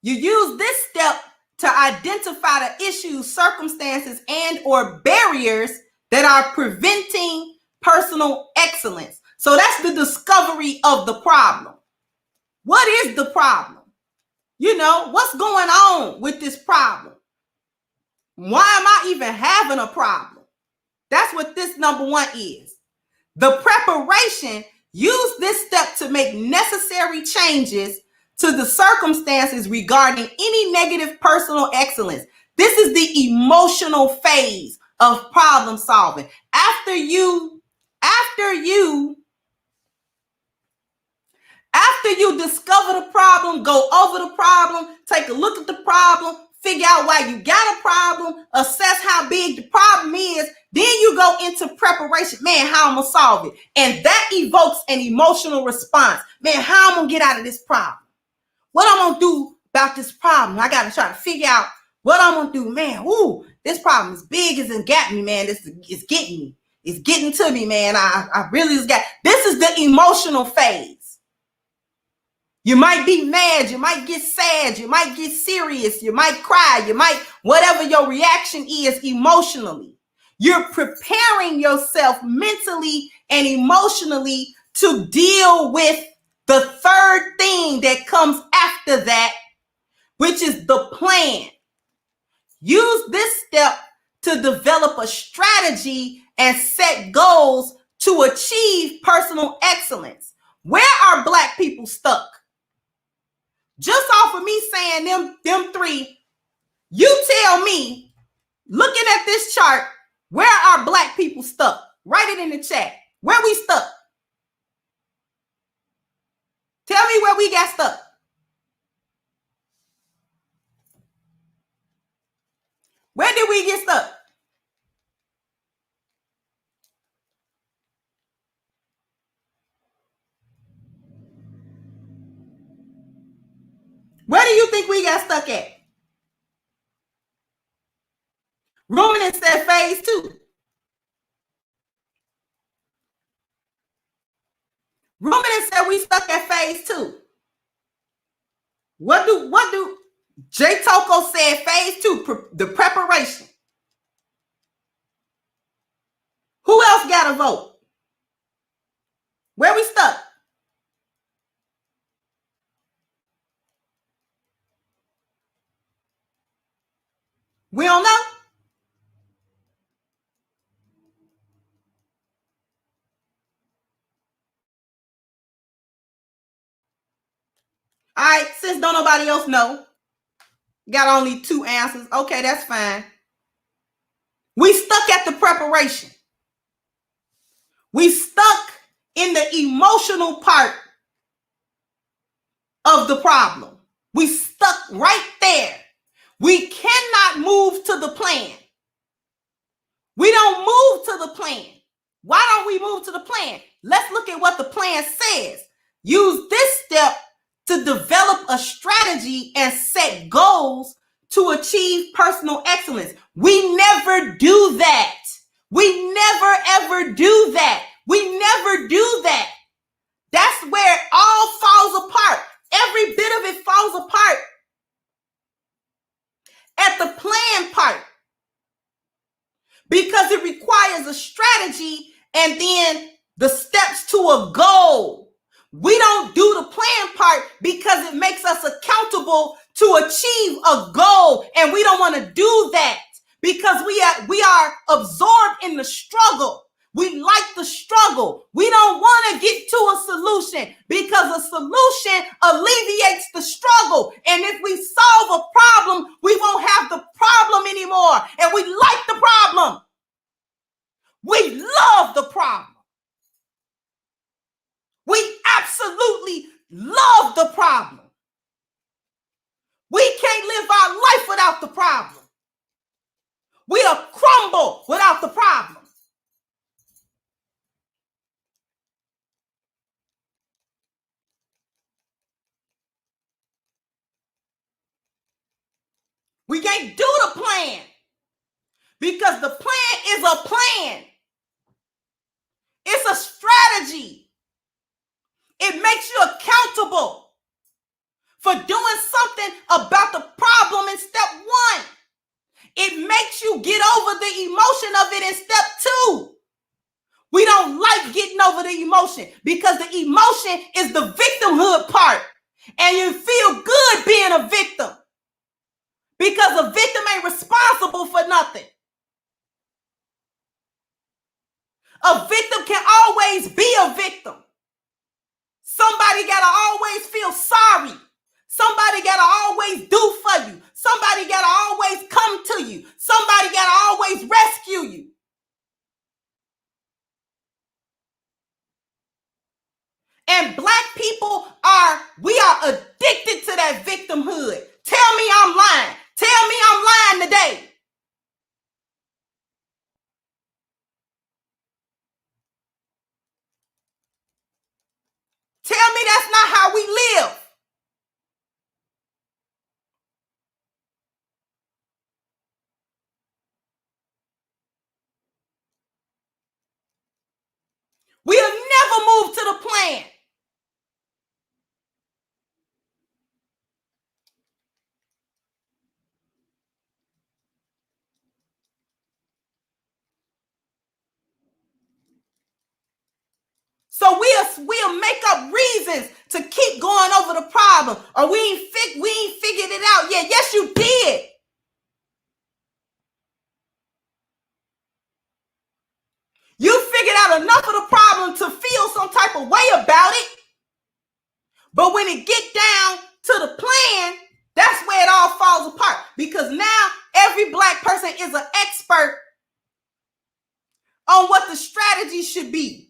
You use this step to identify the issues, circumstances, and or barriers that are preventing personal excellence. So that's the discovery of the problem. What is the problem? You know, what's going on with this problem? Why am I even having a problem? That's what this number 1 is. The preparation, use this step to make necessary changes to the circumstances regarding any negative personal excellence. This is the emotional phase of problem solving. After you discover the problem, go over the problem, take a look at the problem, figure out why you got a problem, assess how big the problem is, then you go into preparation. Man, how I'm going to solve it. And that evokes an emotional response. Man, how I'm going to get out of this problem. What I'm going to do about this problem. I got to try to figure out what I'm going to do. Man, this problem is big as it got me, man. It's getting me. It's getting to me, man. I really just got. This is the emotional phase. You might be mad, you might get sad, you might get serious, you might cry, you might, whatever your reaction is emotionally. You're preparing yourself mentally and emotionally to deal with the third thing that comes after that, which is the plan. Use this step to develop a strategy and set goals to achieve personal excellence. Where are Black people stuck? Just off of me saying them 3, you tell me, looking at this chart, where are Black people stuck? Write it in the chat. Where we stuck? Tell me where we got stuck. Where did we get stuck? Where do you think we got stuck at? Ruminant said phase 2. Ruminant said we stuck at phase 2. What do J Toko said phase 2, the preparation. Who else got a vote? Where we stuck? We don't know. All right, since don't nobody else know, got only 2 answers. Okay, that's fine. We stuck at the preparation. We stuck in the emotional part of the problem. We stuck right there. We cannot move to the plan. We don't move to the plan. Why don't we move to the plan? Let's look at what the plan says. Use this step to develop a strategy and set goals to achieve personal excellence. We never do that. We never ever do that. We never do that. That's where it all falls apart. Every bit of it falls apart at the plan part, because it requires a strategy and then the steps to a goal. We don't do the plan part because it makes us accountable to achieve a goal, and we don't want to do that because we are absorbed in the struggle. We like the struggle. We don't want to get to a solution because a solution alleviates the struggle. And if we solve a problem, we won't have the problem anymore. And we like the problem. We love the problem. We absolutely love the problem. We can't live our life without the problem. We'll crumble without the problem. We can't do the plan because the plan is a plan. It's a strategy. It makes you accountable for doing something about the problem in step 1. It makes you get over the emotion of it in step 2. We don't like getting over the emotion because the emotion is the victimhood part. And you feel good being a victim because a victim ain't responsible for nothing. A victim can always be a victim. Somebody got to always feel sorry. Somebody got to always do for you. Somebody got to always come to you. Somebody got to always rescue you. And Black people we are addicted to that victimhood. Tell me I'm lying. Tell me I'm lying today. Tell me that's not how we live. We'll never move to the plan. So we'll make up reasons to keep going over the problem, or we ain't figured it out yet. Yes, you did. You figured out enough of the problem to feel some type of way about it. But when it get down to the plan, that's where it all falls apart. Because now every Black person is an expert on what the strategy should be.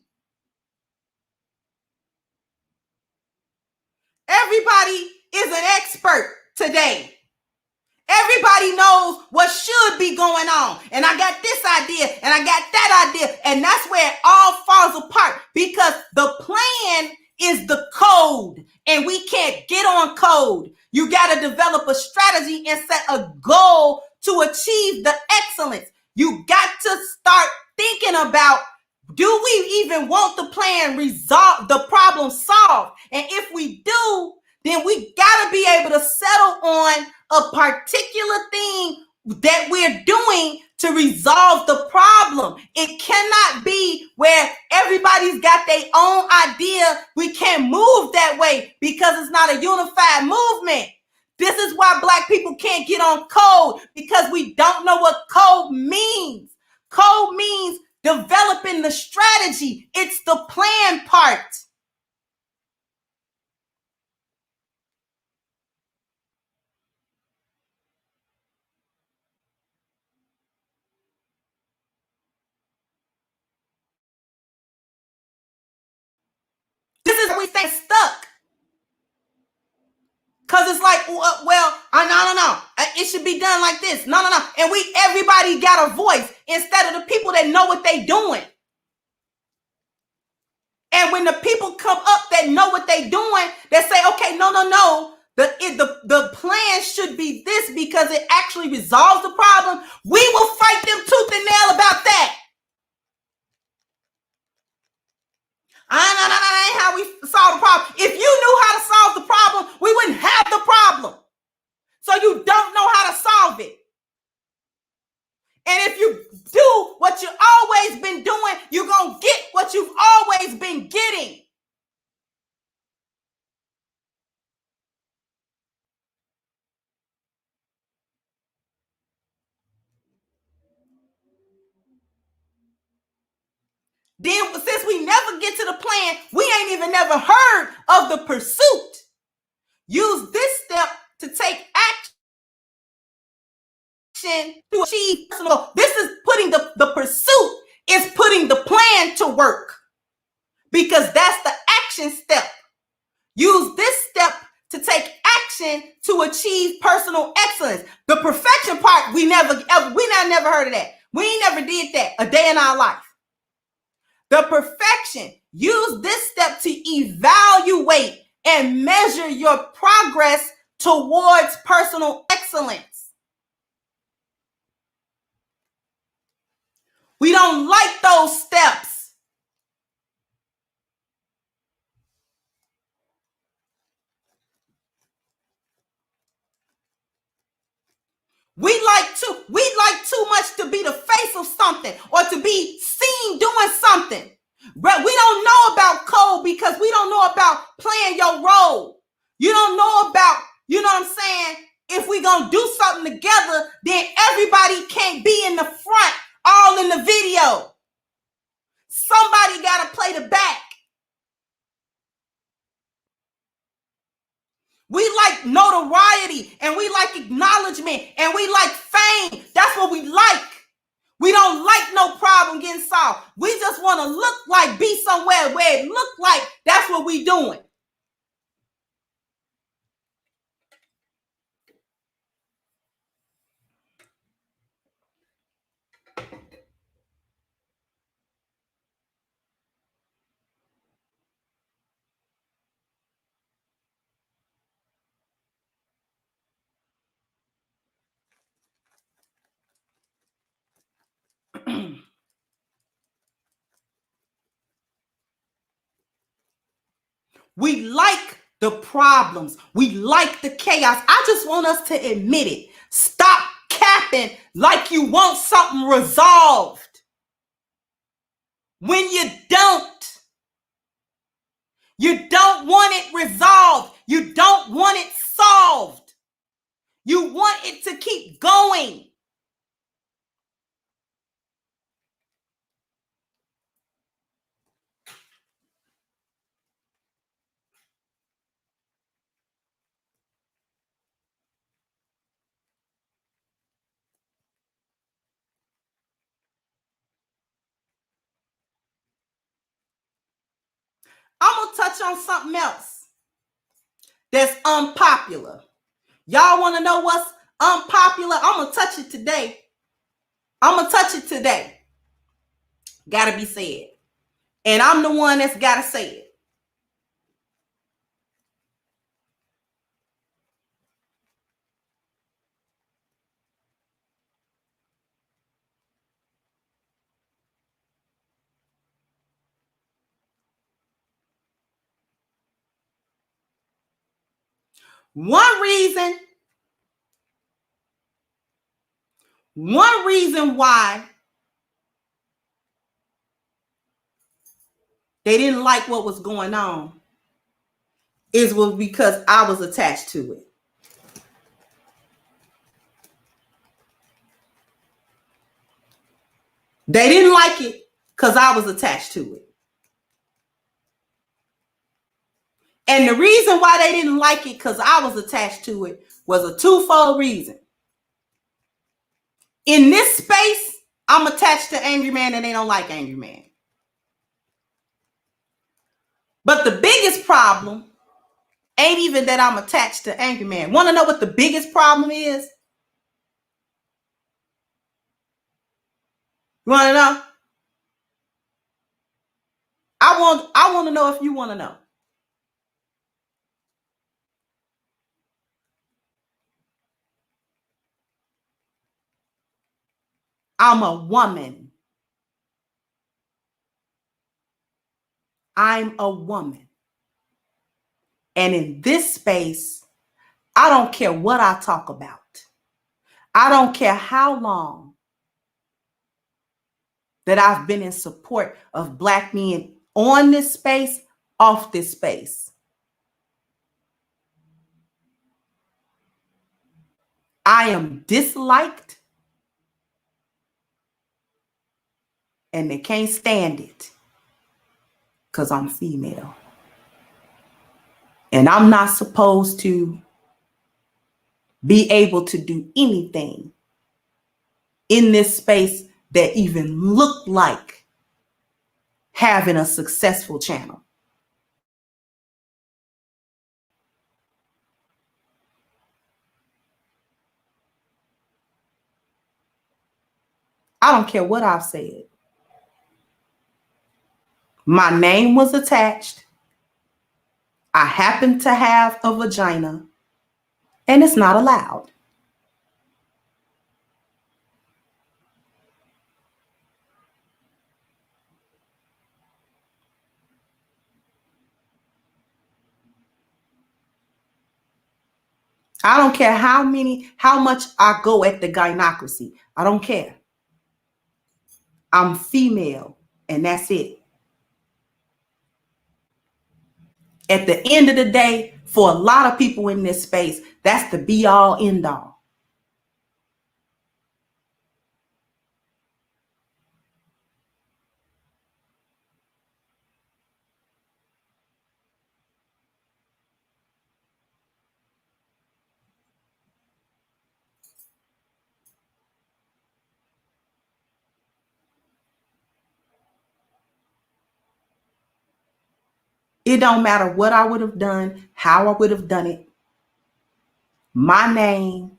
Everybody is an expert today. Everybody knows what should be going on. And I got this idea and I got that idea. And that's where it all falls apart because the plan is the code. And we can't get on code. You got to develop a strategy and set a goal to achieve the excellence. You got to start thinking about, do we even want the plan resolve, the problem solved? And if we do, then we got to be able to settle on a particular thing that we're doing to resolve the problem. It cannot be where everybody's got their own idea. We can't move that way because it's not a unified movement. This is why Black people can't get on code, because we don't know what code means. Code means developing the strategy. It's the plan part. This is where we stay stuck. Because it's like, well, no. It should be done like this. No. And everybody got a voice instead of the people that know what they doing. And when the people come up that know what they doing, they say, okay, no. The plan should be this because it actually resolves the problem. We will fight them tooth and nail about that. No, ain't how we solve the problem. If you knew how to solve the problem, we wouldn't have the problem. So you don't know how to solve it. And if you do what you've always been doing, you're going to get what you've always been getting. Then since we never get to the plan, we ain't even never heard of the pursuit. Use this step to take action to achieve personal. This is putting the pursuit is putting the plan to work, because that's the action step. Use this step to take action to achieve personal excellence. The perfection part, we never heard of that. We ain't never did that a day in our life. The perfection, use this step to evaluate and measure your progress towards personal excellence. We don't like those steps. We like too much to be the face of something or to be seen doing something. But we don't know about code because we don't know about playing your role. You don't know about, you know what I'm saying? If we gonna do something together, then everybody can't be in the front, all in the video. Somebody gotta play the back. We like notoriety and we like acknowledgement and we like fame. That's what we like. We don't like no problem getting solved. We just want to look like, be somewhere where it look like that's what we doing. We like the problems. We like the chaos. I just want us to admit it. Stop capping like you want something resolved when you don't. You don't want it resolved. You don't want it solved. You want it to keep going. I'm going to touch on something else that's unpopular. Y'all want to know what's unpopular? I'm going to touch it today. Got to be said. And I'm the one that's got to say it. One reason why they didn't like what was going on was because I was attached to it. They didn't like it because I was attached to it. And the reason why they didn't like it because I was attached to it was a twofold reason. In this space, I'm attached to Angry Man and they don't like Angry Man. But the biggest problem ain't even that I'm attached to Angry Man. Want to know what the biggest problem is? You want to know? I want to know if you want to know. I'm a woman. I'm a woman. And in this space, I don't care what I talk about. I don't care how long that I've been in support of Black men on this space, off this space. I am disliked and they can't stand it because I'm female. And I'm not supposed to be able to do anything in this space that even look like having a successful channel. I don't care what I've said. My name was attached. I happen to have a vagina, and it's not allowed. I don't care how much I go at the gynocracy. I don't care. I'm female, and that's it. At the end of the day, for a lot of people in this space, that's the be all end all. It don't matter what I would have done, how I would have done it. My name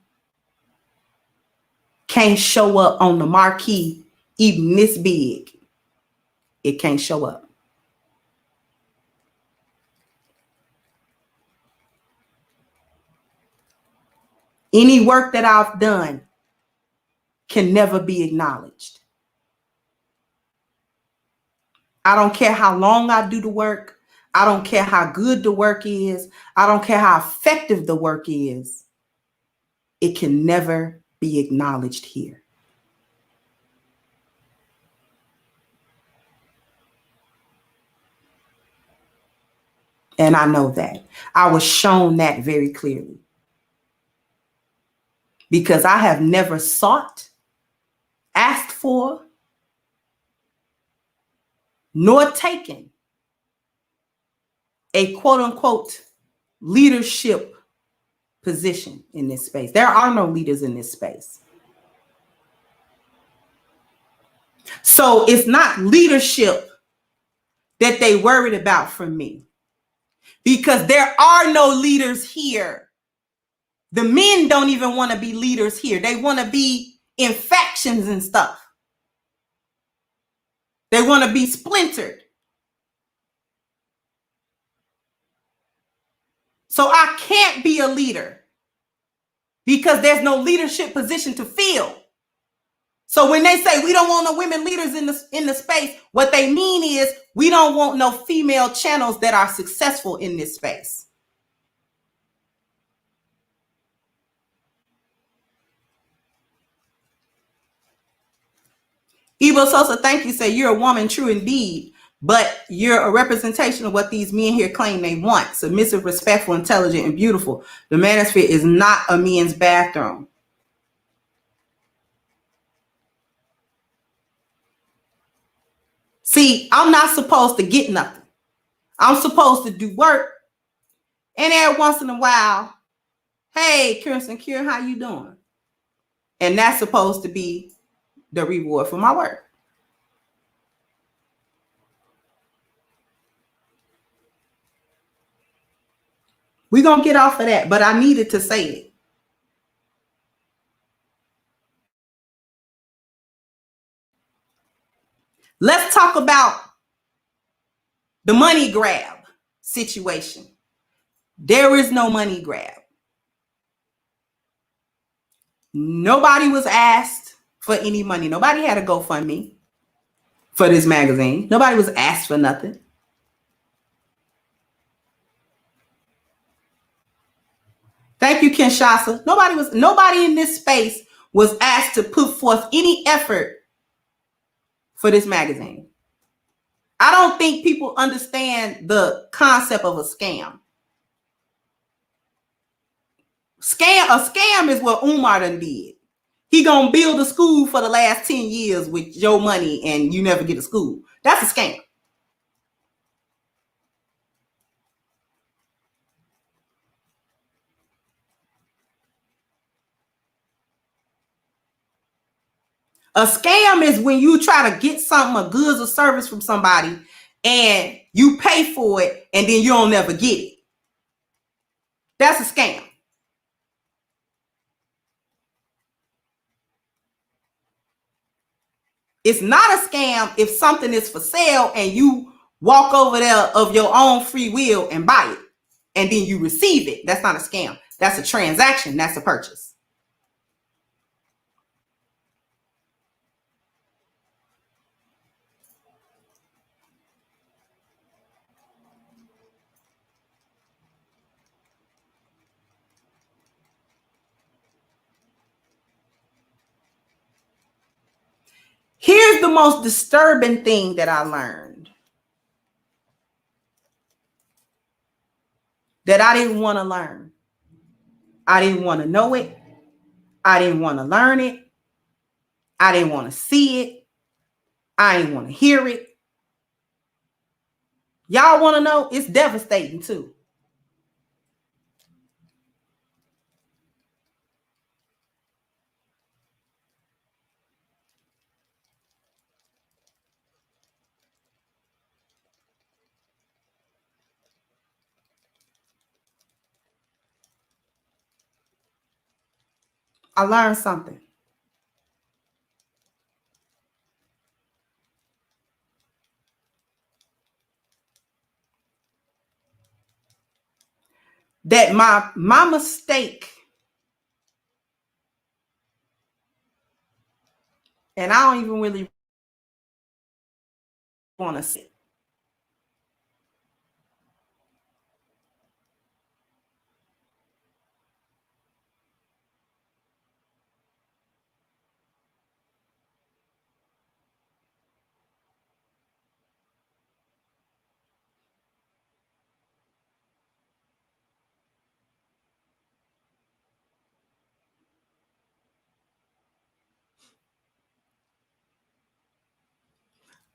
can't show up on the marquee even this big. It can't show up. Any work that I've done can never be acknowledged. I don't care how long I do the work. I don't care how good the work is. I don't care how effective the work is. It can never be acknowledged here. And I know that. I was shown that very clearly. Because I have never sought, asked for, nor taken a quote unquote leadership position in this space. There are no leaders in this space. So it's not leadership that they worried about from me, because there are no leaders here. The men don't even want to be leaders here. They want to be in factions and stuff. They want to be splintered. So I can't be a leader because there's no leadership position to fill. So when they say we don't want no women leaders in the space, what they mean is we don't want no female channels that are successful in this space. Ebo Sosa, thank you. Say you're a woman, true indeed, but you're a representation of what these men here claim they want: submissive, respectful, intelligent, and beautiful. The manosphere is not a men's bathroom. See, I'm not supposed to get nothing. I'm supposed to do work, and every once in a while, hey, Kirsten, Kier, how you doing? And that's supposed to be the reward for my work. We're going to get off of that, but I needed to say it. Let's talk about the money grab situation. There is no money grab. Nobody was asked for any money. Nobody had a GoFundMe for this magazine. Nobody was asked for nothing. Thank you, Kinshasa. Nobody in this space was asked to put forth any effort for this magazine. I don't think people understand the concept of a scam. A scam is what Umar done did. He gonna build a school for the last 10 years with your money and you never get a school. That's a scam. A scam is when you try to get something, a goods or service from somebody, and you pay for it and then you don't never get it. That's a scam. It's not a scam if something is for sale and you walk over there of your own free will and buy it and then you receive it. That's not a scam. That's a transaction. That's a purchase. Here's the most disturbing thing that I learned that I didn't want to learn. I didn't want to know it. I didn't want to learn it. I didn't want to see it. I didn't want to hear it. Y'all want to know? It's devastating too. I learned something. That my mistake, and I don't even really want to say.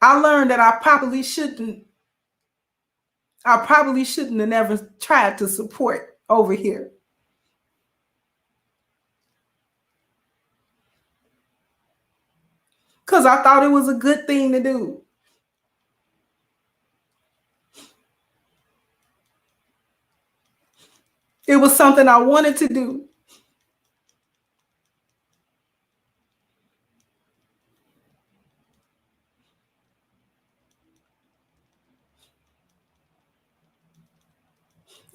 I learned that I probably shouldn't have never tried to support over here. Because I thought it was a good thing to do. It was something I wanted to do.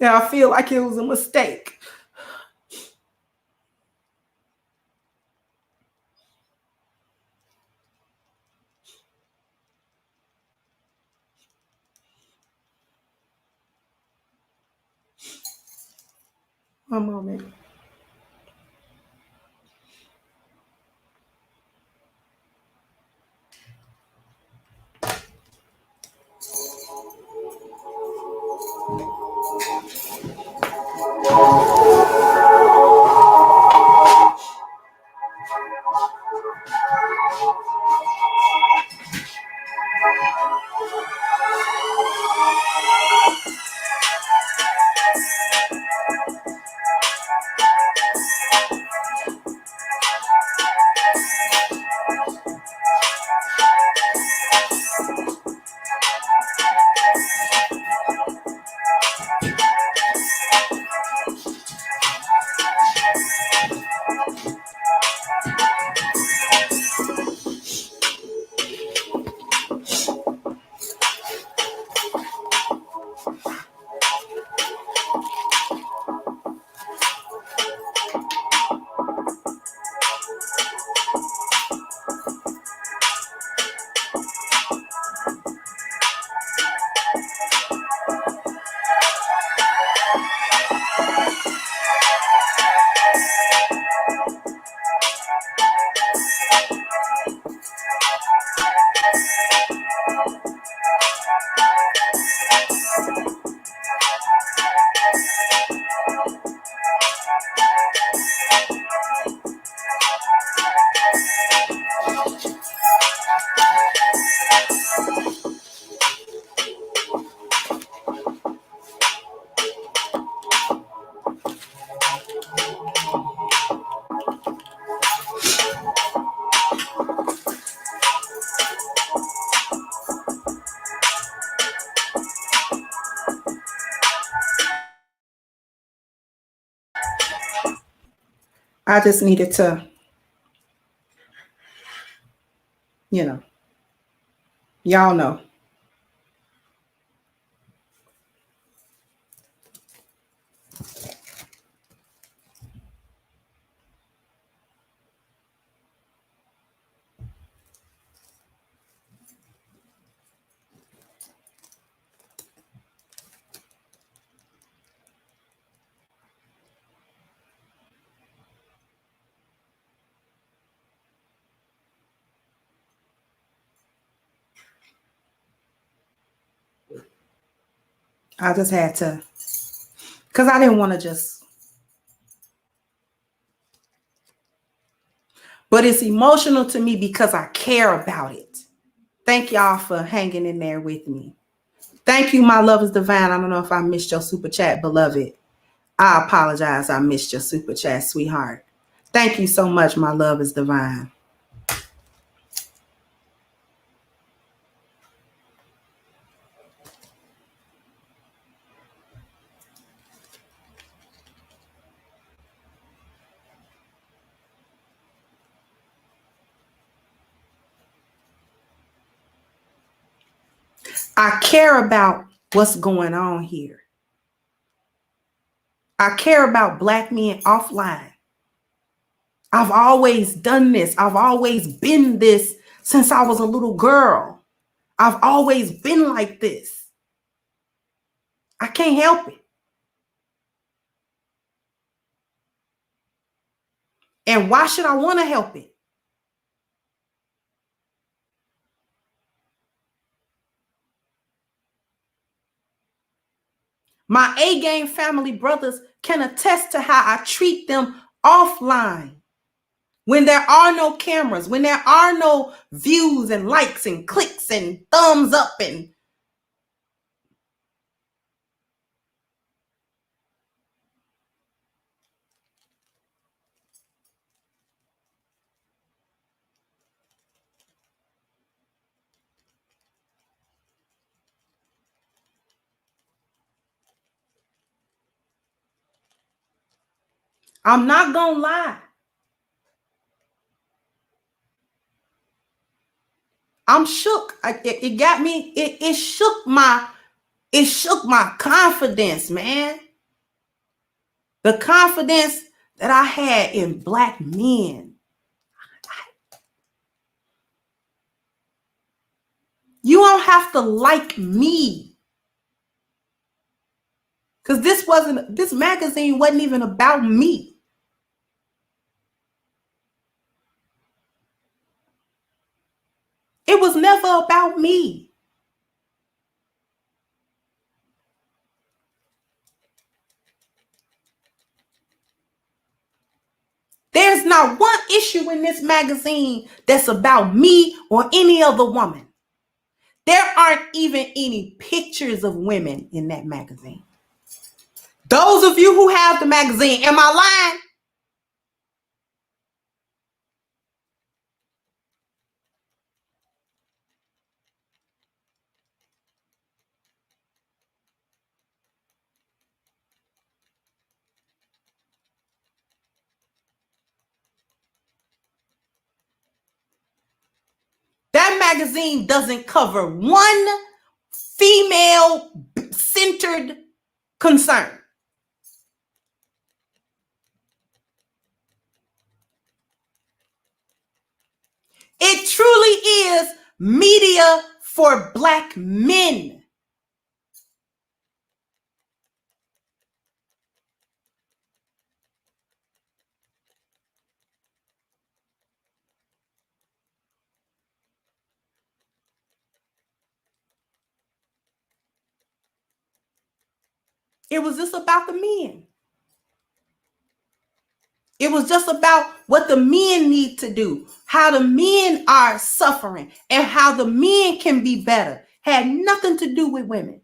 And I feel like it was a mistake. One moment. I just needed to, you know, y'all know. I just had to, because I didn't want to just, but it's emotional to me because I care about it. Thank y'all for hanging in there with me. Thank you, my love is divine. I don't know if I missed your super chat, beloved. I apologize. I missed your super chat, sweetheart. Thank you so much, my love is divine. I care about what's going on here. I care about Black men offline. I've always done this. I've always been this since I was a little girl. I've always been like this. I can't help it. And why should I want to help it? My A-game family brothers can attest to how I treat them offline. When there are no cameras, when there are no views and likes and clicks and thumbs up and I'm not gonna lie. I'm shook. It got me. It shook my. It shook my confidence, man. The confidence that I had in Black men. You don't have to like me, because this magazine wasn't even about me. It was never about me. There's not one issue in this magazine that's about me or any other woman. There aren't even any pictures of women in that magazine. Those of you who have the magazine, am I lying? That magazine doesn't cover one female centered concern. It truly is media for Black men. It was just about the men. It was just about what the men need to do, how the men are suffering, and how the men can be better. Had nothing to do with women.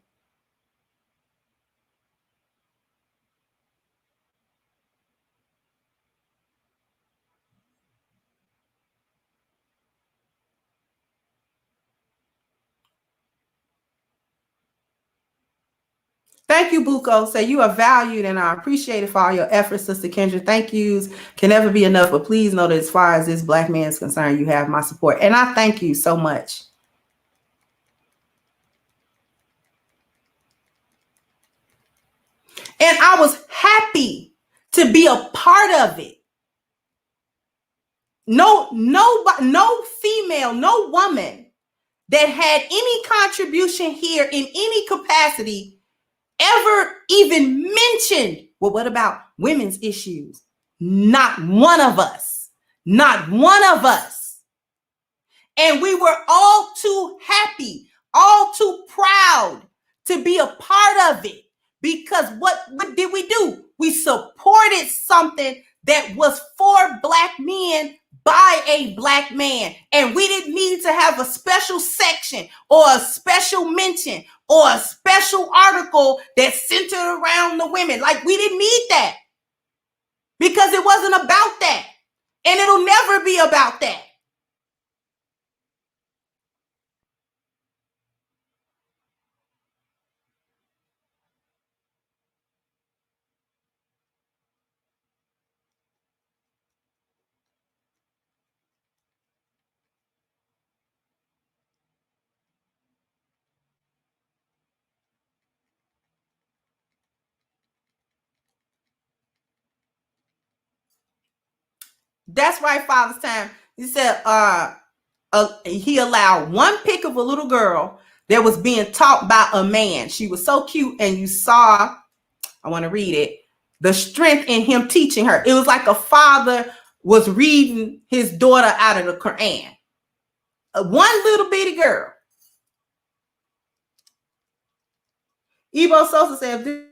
Thank you, Buko. Say you are valued and I appreciate it for all your efforts, Sister Kendra. Thank yous can never be enough, but please know that as far as this Black man is concerned, you have my support. And I thank you so much. And I was happy to be a part of it. No female, no woman that had any contribution here in any capacity ever even mentioned, well, what about women's issues? Not one of us. Not one of us. And we were all too happy, all too proud to be a part of it. Because what did we do? We supported something that was for Black men by a Black man. And we didn't need to have a special section or a special mention or a special article that centered around the women. Like, we didn't need that because it wasn't about that. And it'll never be about that. That's right, Father's Time. He said he allowed one pic of a little girl that was being taught by a man. She was so cute, and you saw, I want to read it, the strength in him teaching her. It was like a father was reading his daughter out of the Quran. One little bitty girl. Ebo Sosa said,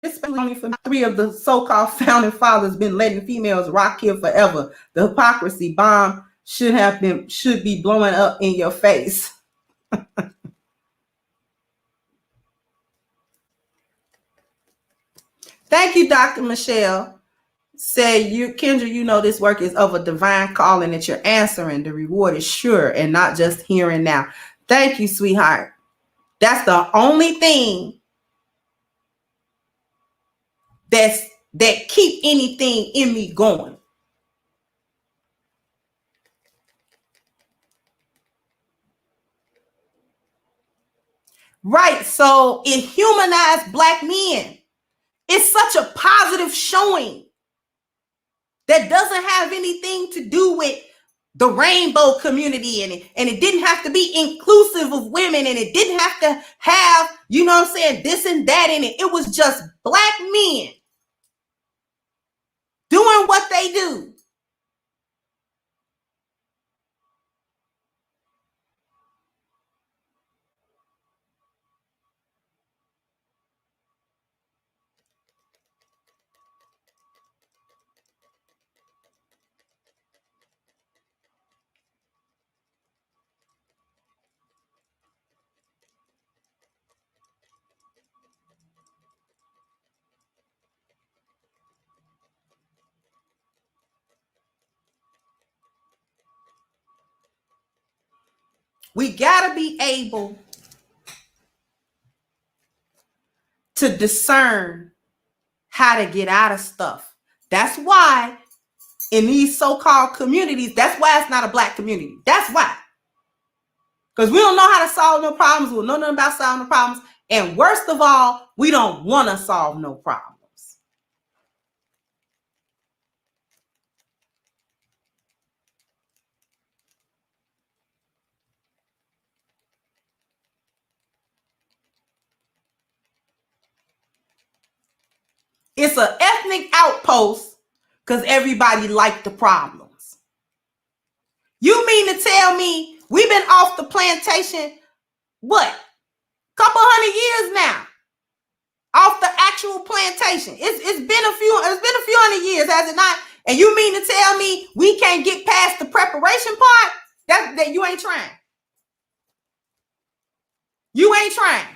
this only for 3 of the so-called founding fathers been letting females rock here forever. The hypocrisy bomb should be blowing up in your face. Thank you, Dr. Michelle. Say, Kendra, you know this work is of a divine calling that you're answering. The reward is sure and not just here and now. Thank you, sweetheart. That's the only thing that keep anything in me going. Right. So it humanized Black men. It's such a positive showing that doesn't have anything to do with the rainbow community, and it didn't have to be inclusive of women, and it didn't have to have, you know what I'm saying, this and that in it. It was just Black men doing what they do. We got to be able to discern how to get out of stuff. That's why in these so-called communities, that's why it's not a Black community. That's why. Because we don't know how to solve no problems. We don't know nothing about solving no problems. And worst of all, we don't want to solve no problems. It's an ethnic outpost because everybody liked the problems. You mean to tell me we've been off the plantation, what, couple hundred years now? Off the actual plantation. It's been a few hundred years, has it not? And you mean to tell me we can't get past the preparation part? That you ain't trying. You ain't trying.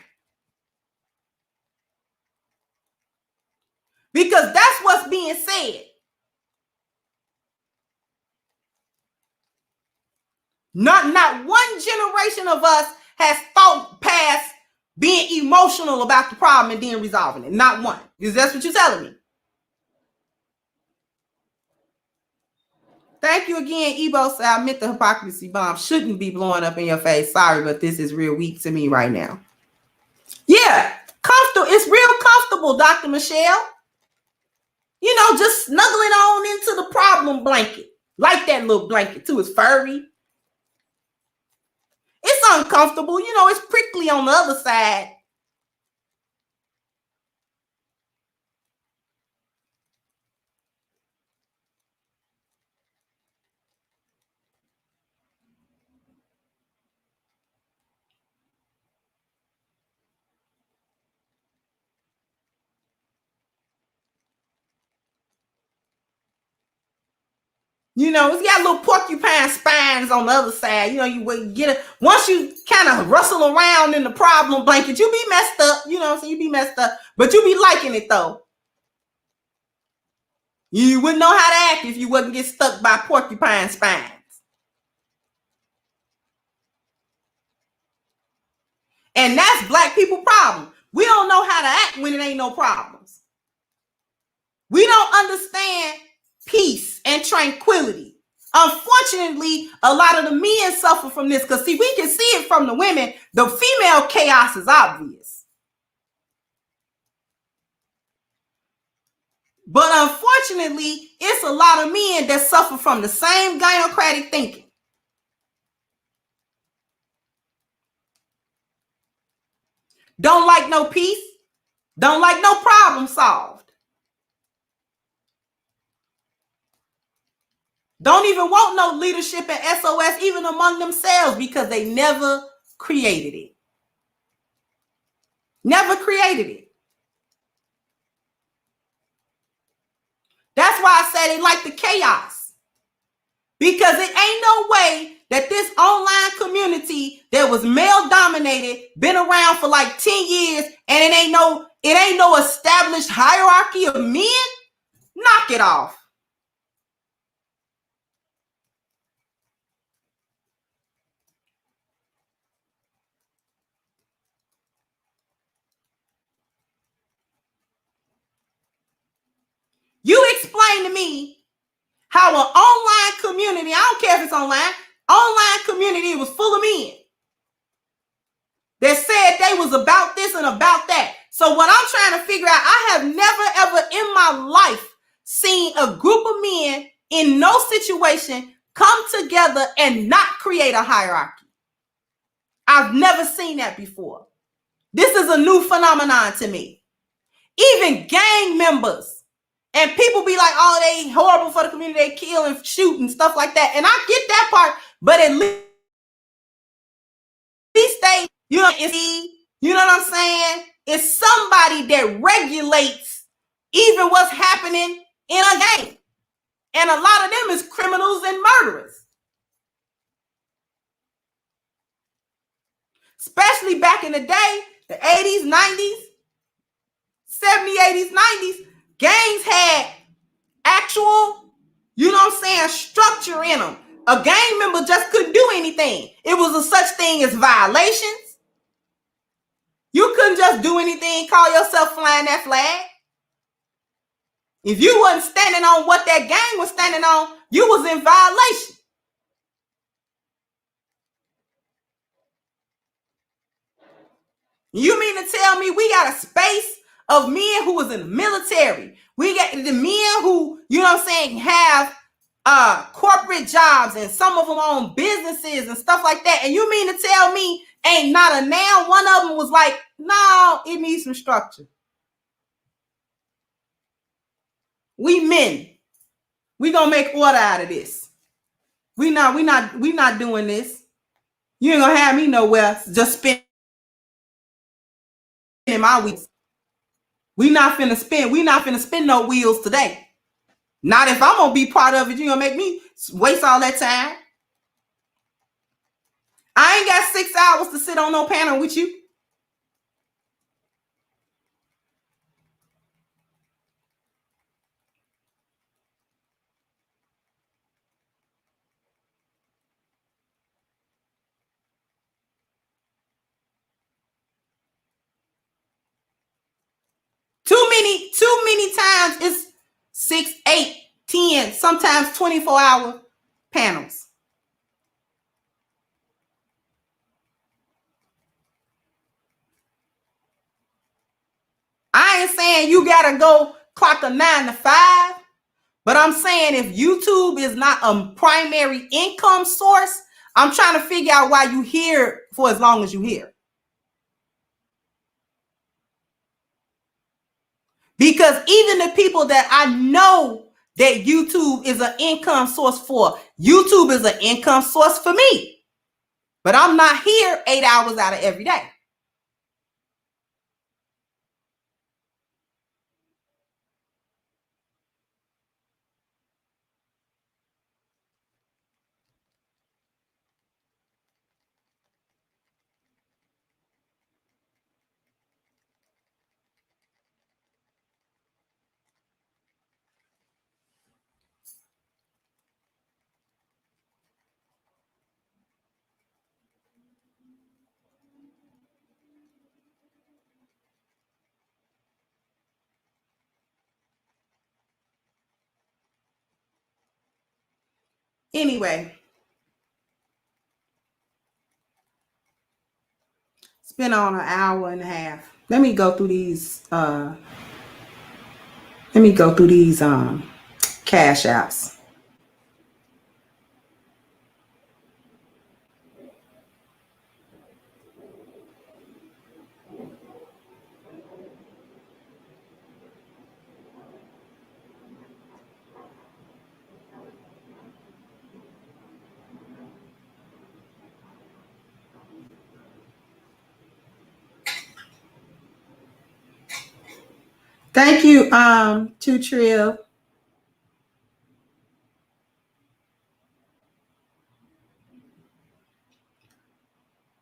Because that's what's being said. Not one generation of us has thought past being emotional about the problem and then resolving it. Not one. Because that's what you're telling me. Thank you again, Ebo. I admit the hypocrisy bomb shouldn't be blowing up in your face. Sorry, but this is real weak to me right now. Yeah, comfortable. It's real comfortable, Dr. Michelle. You know, just snuggling on into the problem blanket. Like that little blanket, too. It's furry. It's uncomfortable. You know, it's prickly on the other side. You know, it's got little porcupine spines on the other side. You know, you get it. Once you kind of rustle around in the problem blanket, you be messed up. You know, so you be messed up, but you be liking it though. You wouldn't know how to act if you wouldn't get stuck by porcupine spines. And that's Black people problem. We don't know how to act when it ain't no problems. We don't understand peace and tranquility. Unfortunately, a lot of the men suffer from this because, see, we can see it from the women. The female chaos is obvious. But unfortunately, it's a lot of men that suffer from the same gynocratic thinking. Don't like no peace. Don't like no problem solved. Don't even want no leadership and SOS even among themselves because they never created it. Never created it. That's why I say they like the chaos. Because it ain't no way that this online community that was male dominated, been around for like 10 years, and it ain't no established hierarchy of men. Knock it off. You explain to me how an online community, I don't care if it's online community was full of men that said they was about this and about that. So what I'm trying to figure out, I have never ever in my life seen a group of men in no situation come together and not create a hierarchy. I've never seen that before. This is a new phenomenon to me. Even gang members and people be like, oh, they horrible for the community, they kill and shoot and stuff like that. And I get that part, but at least they, you know what I'm saying? It's somebody that regulates even what's happening in a gang. And a lot of them is criminals and murderers. Especially back in the day, the 80s, 90s, 70s, 80s, 90s, gangs had actual, you know what I'm saying, structure in them. A gang member just couldn't do anything. It was a such thing as violations. You couldn't just do anything, call yourself flying that flag. If you wasn't standing on what that gang was standing on, you was in violation. You mean to tell me we got a space of men who was in the military? We got the men who, you know what I'm saying, have corporate jobs, and some of them own businesses and stuff like that. And you mean to tell me ain't not a now one of them was like, no, it needs some structure. We men, we gonna make order out of this. We not doing this. You ain't gonna have me nowhere just spending my weeks. We not finna spin no wheels today. Not if I'm gonna be part of it. You gonna make me waste all that time. I ain't got 6 hours to sit on no panel with you. many times it's 6, 8, 10, sometimes 24-hour panels. I ain't saying you gotta go clock a 9 to 5, but I'm saying if YouTube is not a primary income source, I'm trying to figure out why you here for as long as you here. Because even the people that I know that YouTube is an income source for, YouTube is an income source for me. But I'm not here 8 hours out of every day. Anyway, it's been on an hour and a half. Let me go through these cash apps. Thank you, 2 Trill.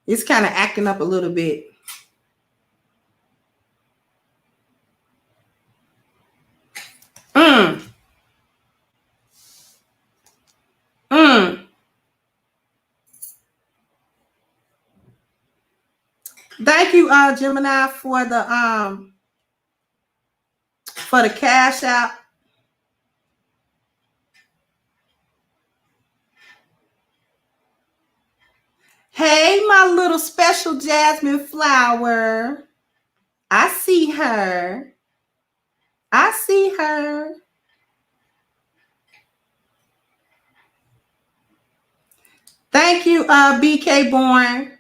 It's kind of acting up a little bit. Thank you, Gemini, for the cash app. Hey, my little special jasmine flower. I see her. I see her. Thank you, BK Born.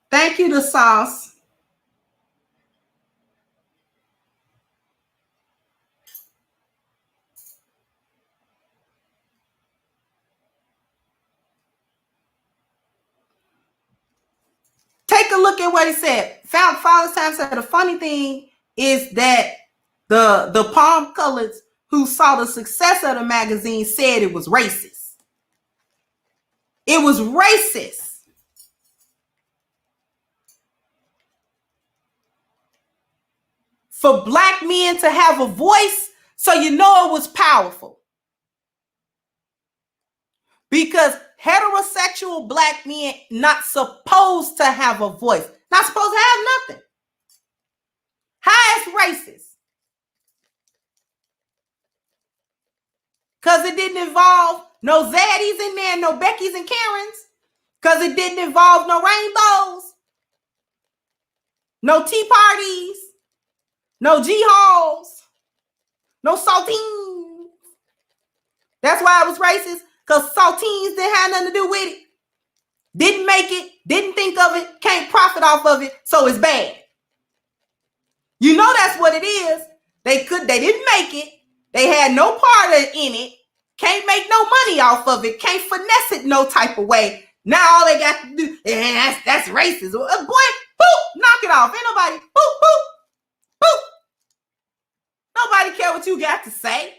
Thank you, the sauce. Take a look at what he said. Father's Time said the funny thing is that the palm colors who saw the success of the magazine said it was racist. It was racist. For black men to have a voice, so you know it was powerful. Because heterosexual black men not supposed to have a voice. Not supposed to have nothing. How is racist? Because it didn't involve no Zaddies in there, no Beckys and Karens. Because it didn't involve no rainbows, no tea parties, no G-halls, no saltines. That's why it was racist. Because saltines didn't have nothing to do with it. Didn't make it, didn't think of it, can't profit off of it, so it's bad. You know that's what it is. They didn't make it. They had no part in it. Can't make no money off of it. Can't finesse it no type of way. Now all they got to do, that's racist. Boy, boop, knock it off. Ain't nobody, boop, boop, boop. Nobody care what you got to say.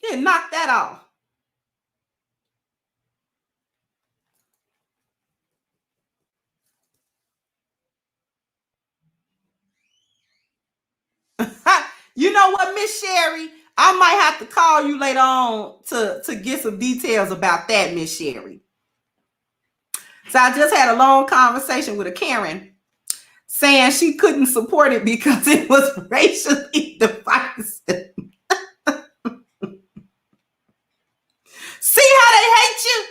Yeah, knock that off. You know what, Miss Sherry? I might have to call you later on to get some details about that, Miss Sherry. So I just had a long conversation with a Karen saying she couldn't support it because it was racially divisive. See how they hate you?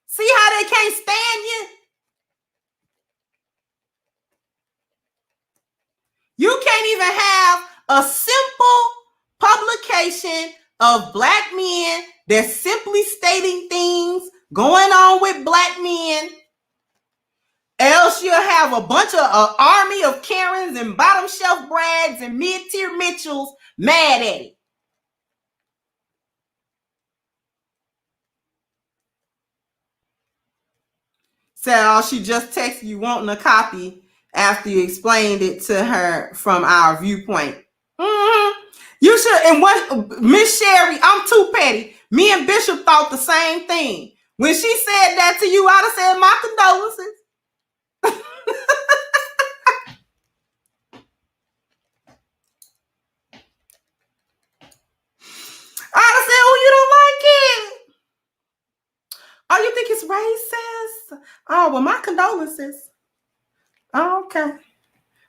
See how they can't stand you? You can't even have a simple publication of black men that's simply stating things going on with black men. Else you'll have a bunch of army of Karens and bottom shelf Brads and mid-tier Mitchells mad at it. So she just texted you wanting a copy after you explained it to her from our viewpoint. Mm-hmm. You should, and what, Miss Sherry, I'm too petty. Me and Bishop thought the same thing. When she said that to you, I'd have said my condolences. I'd have said, oh, you don't like it? Oh, you think it's racist? Oh, well, my condolences. Oh, okay.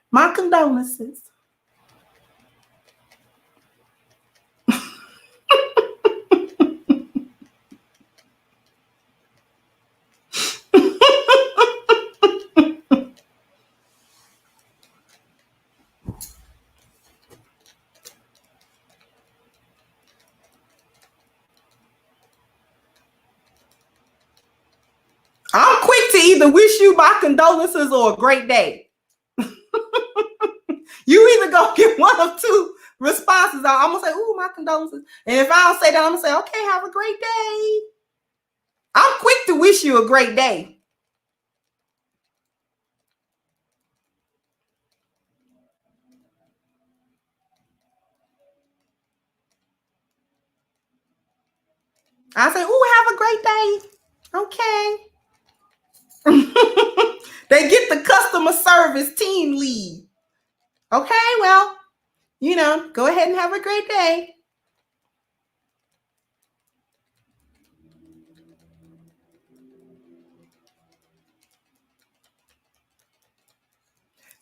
My condolences. I'm quick to either wish you my condolences or a great day. You either gonna get one of two responses. I'm gonna say, ooh, my condolences. And if I don't say that, I'm gonna say, okay, have a great day. I'm quick to wish you a great day. I say, ooh, have a great day. Okay. They get the customer service team lead. Okay, well, go ahead and have a great day.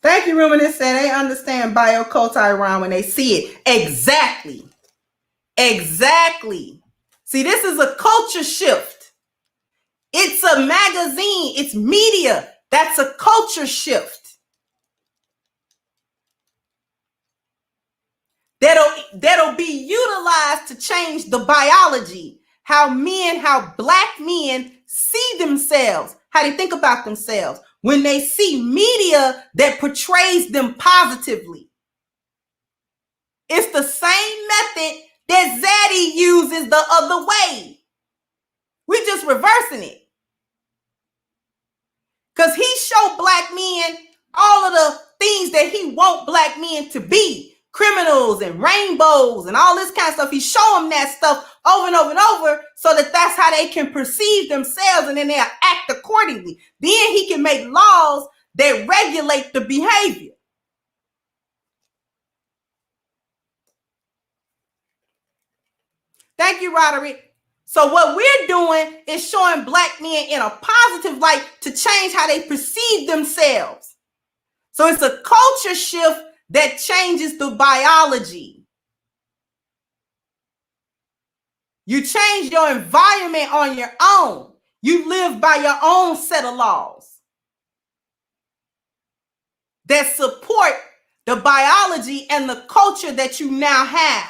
Thank you, Ruminant said they understand bioculture when they see it. Exactly. See, this is a culture shift. It's a magazine. It's media. That's a culture shift. That'll be utilized to change the biology, how black men see themselves, how they think about themselves when they see media that portrays them positively. It's the same method that Zaddy uses the other way. We're just reversing it. Because he showed black men all of the things that he want black men to be. Criminals and rainbows and all this kind of stuff. He show them that stuff over and over and over so that's how they can perceive themselves and then they'll act accordingly. Then he can make laws that regulate the behavior. Thank you, Roderick. So what we're doing is showing black men in a positive light to change how they perceive themselves. So it's a culture shift that changes the biology. You change your environment on your own. You live by your own set of laws that support the biology and the culture that you now have.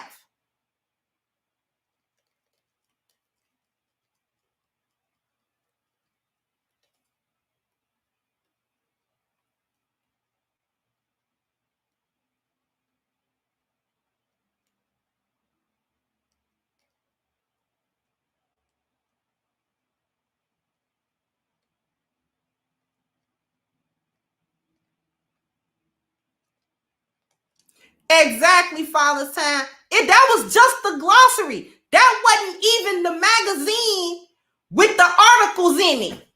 Exactly, Father's Time. That was just the glossary. That wasn't even the magazine with the articles in it.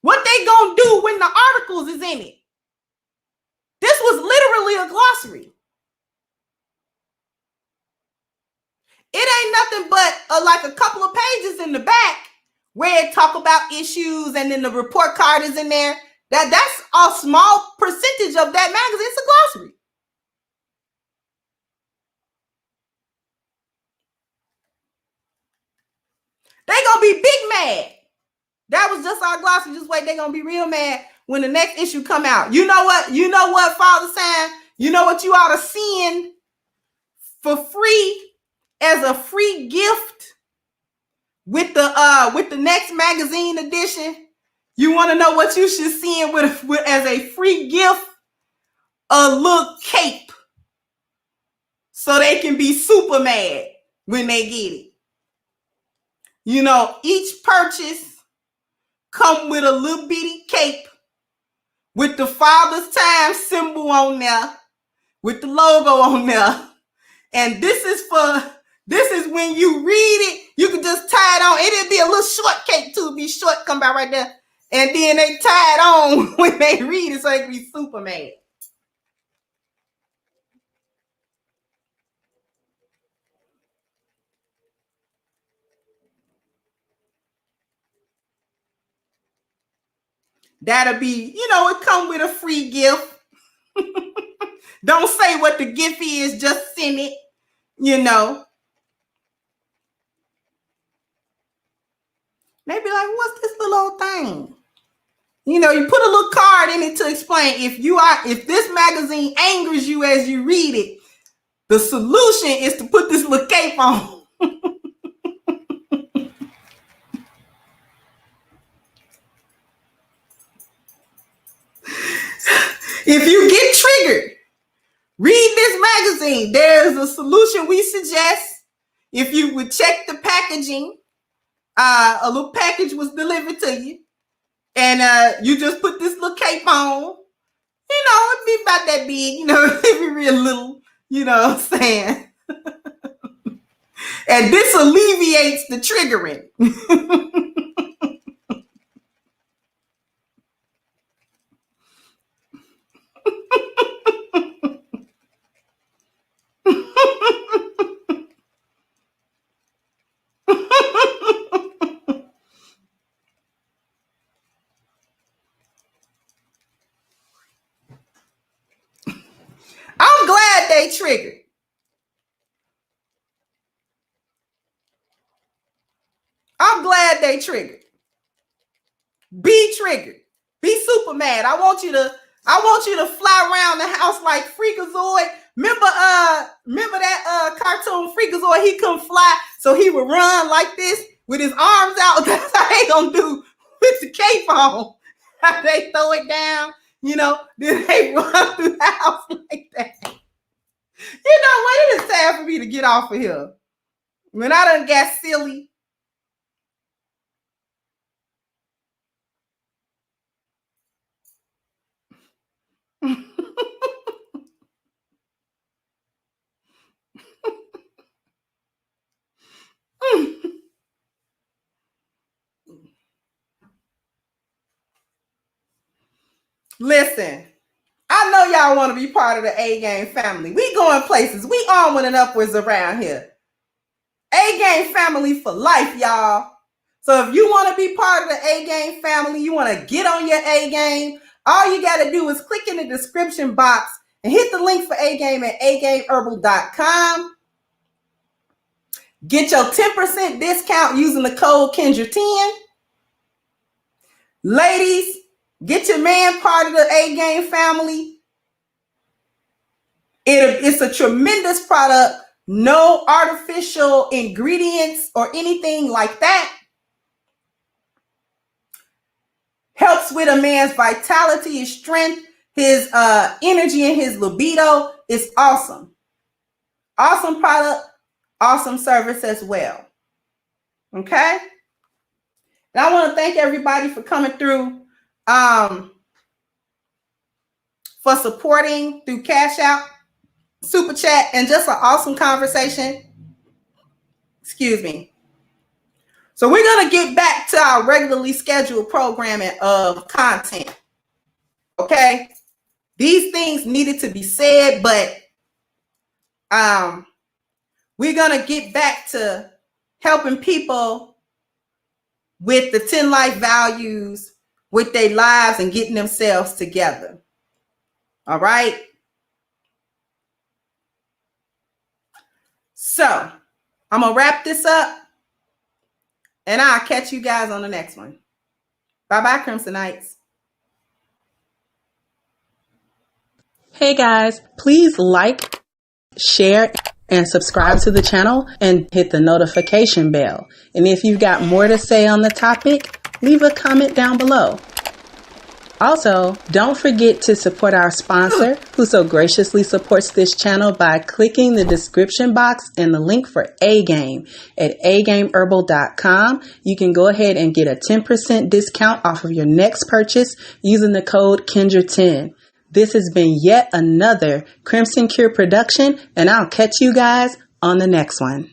What they gonna do when the articles is in it? This was literally a glossary. It ain't nothing but like a couple of pages in the back where it talk about issues, and then the report card is in there. That's a small percentage of that magazine. It's a glossary. They gonna be big mad. That was just our glossary. Just wait, they gonna be real mad when the next issue come out. You know what? You know what, Father Sam? You know what you ought to send for free as a free gift with the next magazine edition? You want to know what you should send with as a free gift? A little cape, so they can be super mad when they get it. You know, each purchase come with a little bitty cape with the Father's Time symbol on there, with the logo on there. And this is when you read it, you can just tie it on. It'll be a little short cape too, be short, come by right there. And then they tie it on when they read it, so they can be super mad. That'll be, it come with a free gift. Don't say what the gift is, just send it, They be like, what's this little old thing? You put a little card in it to explain if this magazine angers you as you read it, the solution is to put this little cape on. If you get triggered, read this magazine. There's a solution we suggest. If you would check the packaging, a little package was delivered to you, and you just put this little cape on. It'd be about that big, it'd be real little, what I'm saying? And this alleviates the triggering. I'm glad they triggered. I'm glad they triggered. Be triggered. Be super mad. I want you to fly around the house like Freakazoid. Remember that cartoon Freakazoid? He couldn't fly, so he would run like this with his arms out. That's how they gonna do with the cape on. They throw it down, then they run through the house like that. What? It is time for me to get off of here. When I done got silly. Listen, I know y'all want to be part of the A-Game family. We going places. We onward and upwards around here. A-Game family for life, y'all. So if you want to be part of the A-Game family, you want to get on your A-Game, all you got to do is click in the description box and hit the link for A-Game at agameherbal.com. Get your 10% discount using the code Kendra10. Ladies, get your man part of the A-Game family. It's a tremendous product. No artificial ingredients or anything like that. Helps with a man's vitality, his strength, his energy, and his libido. It's awesome. Awesome product, awesome service as well. Okay? And I want to thank everybody for coming through, for supporting through Cash App, Super Chat, and just an awesome conversation. Excuse me. So we're going to get back to our regularly scheduled programming of content. Okay? these things needed to be said, but we're going to get back to helping people with the 10 life values with their lives and getting themselves together. All right. So I'm going to wrap this up and I'll catch you guys on the next one. Bye-bye, Crimsonites. Hey guys, please like, share, and subscribe to the channel and hit the notification bell. And if you've got more to say on the topic, leave a comment down below. Also, don't forget to support our sponsor who so graciously supports this channel by clicking the description box and the link for A-Game at agameherbal.com. You can go ahead and get a 10% discount off of your next purchase using the code Kendra10. This has been yet another Crimson Cure production, and I'll catch you guys on the next one.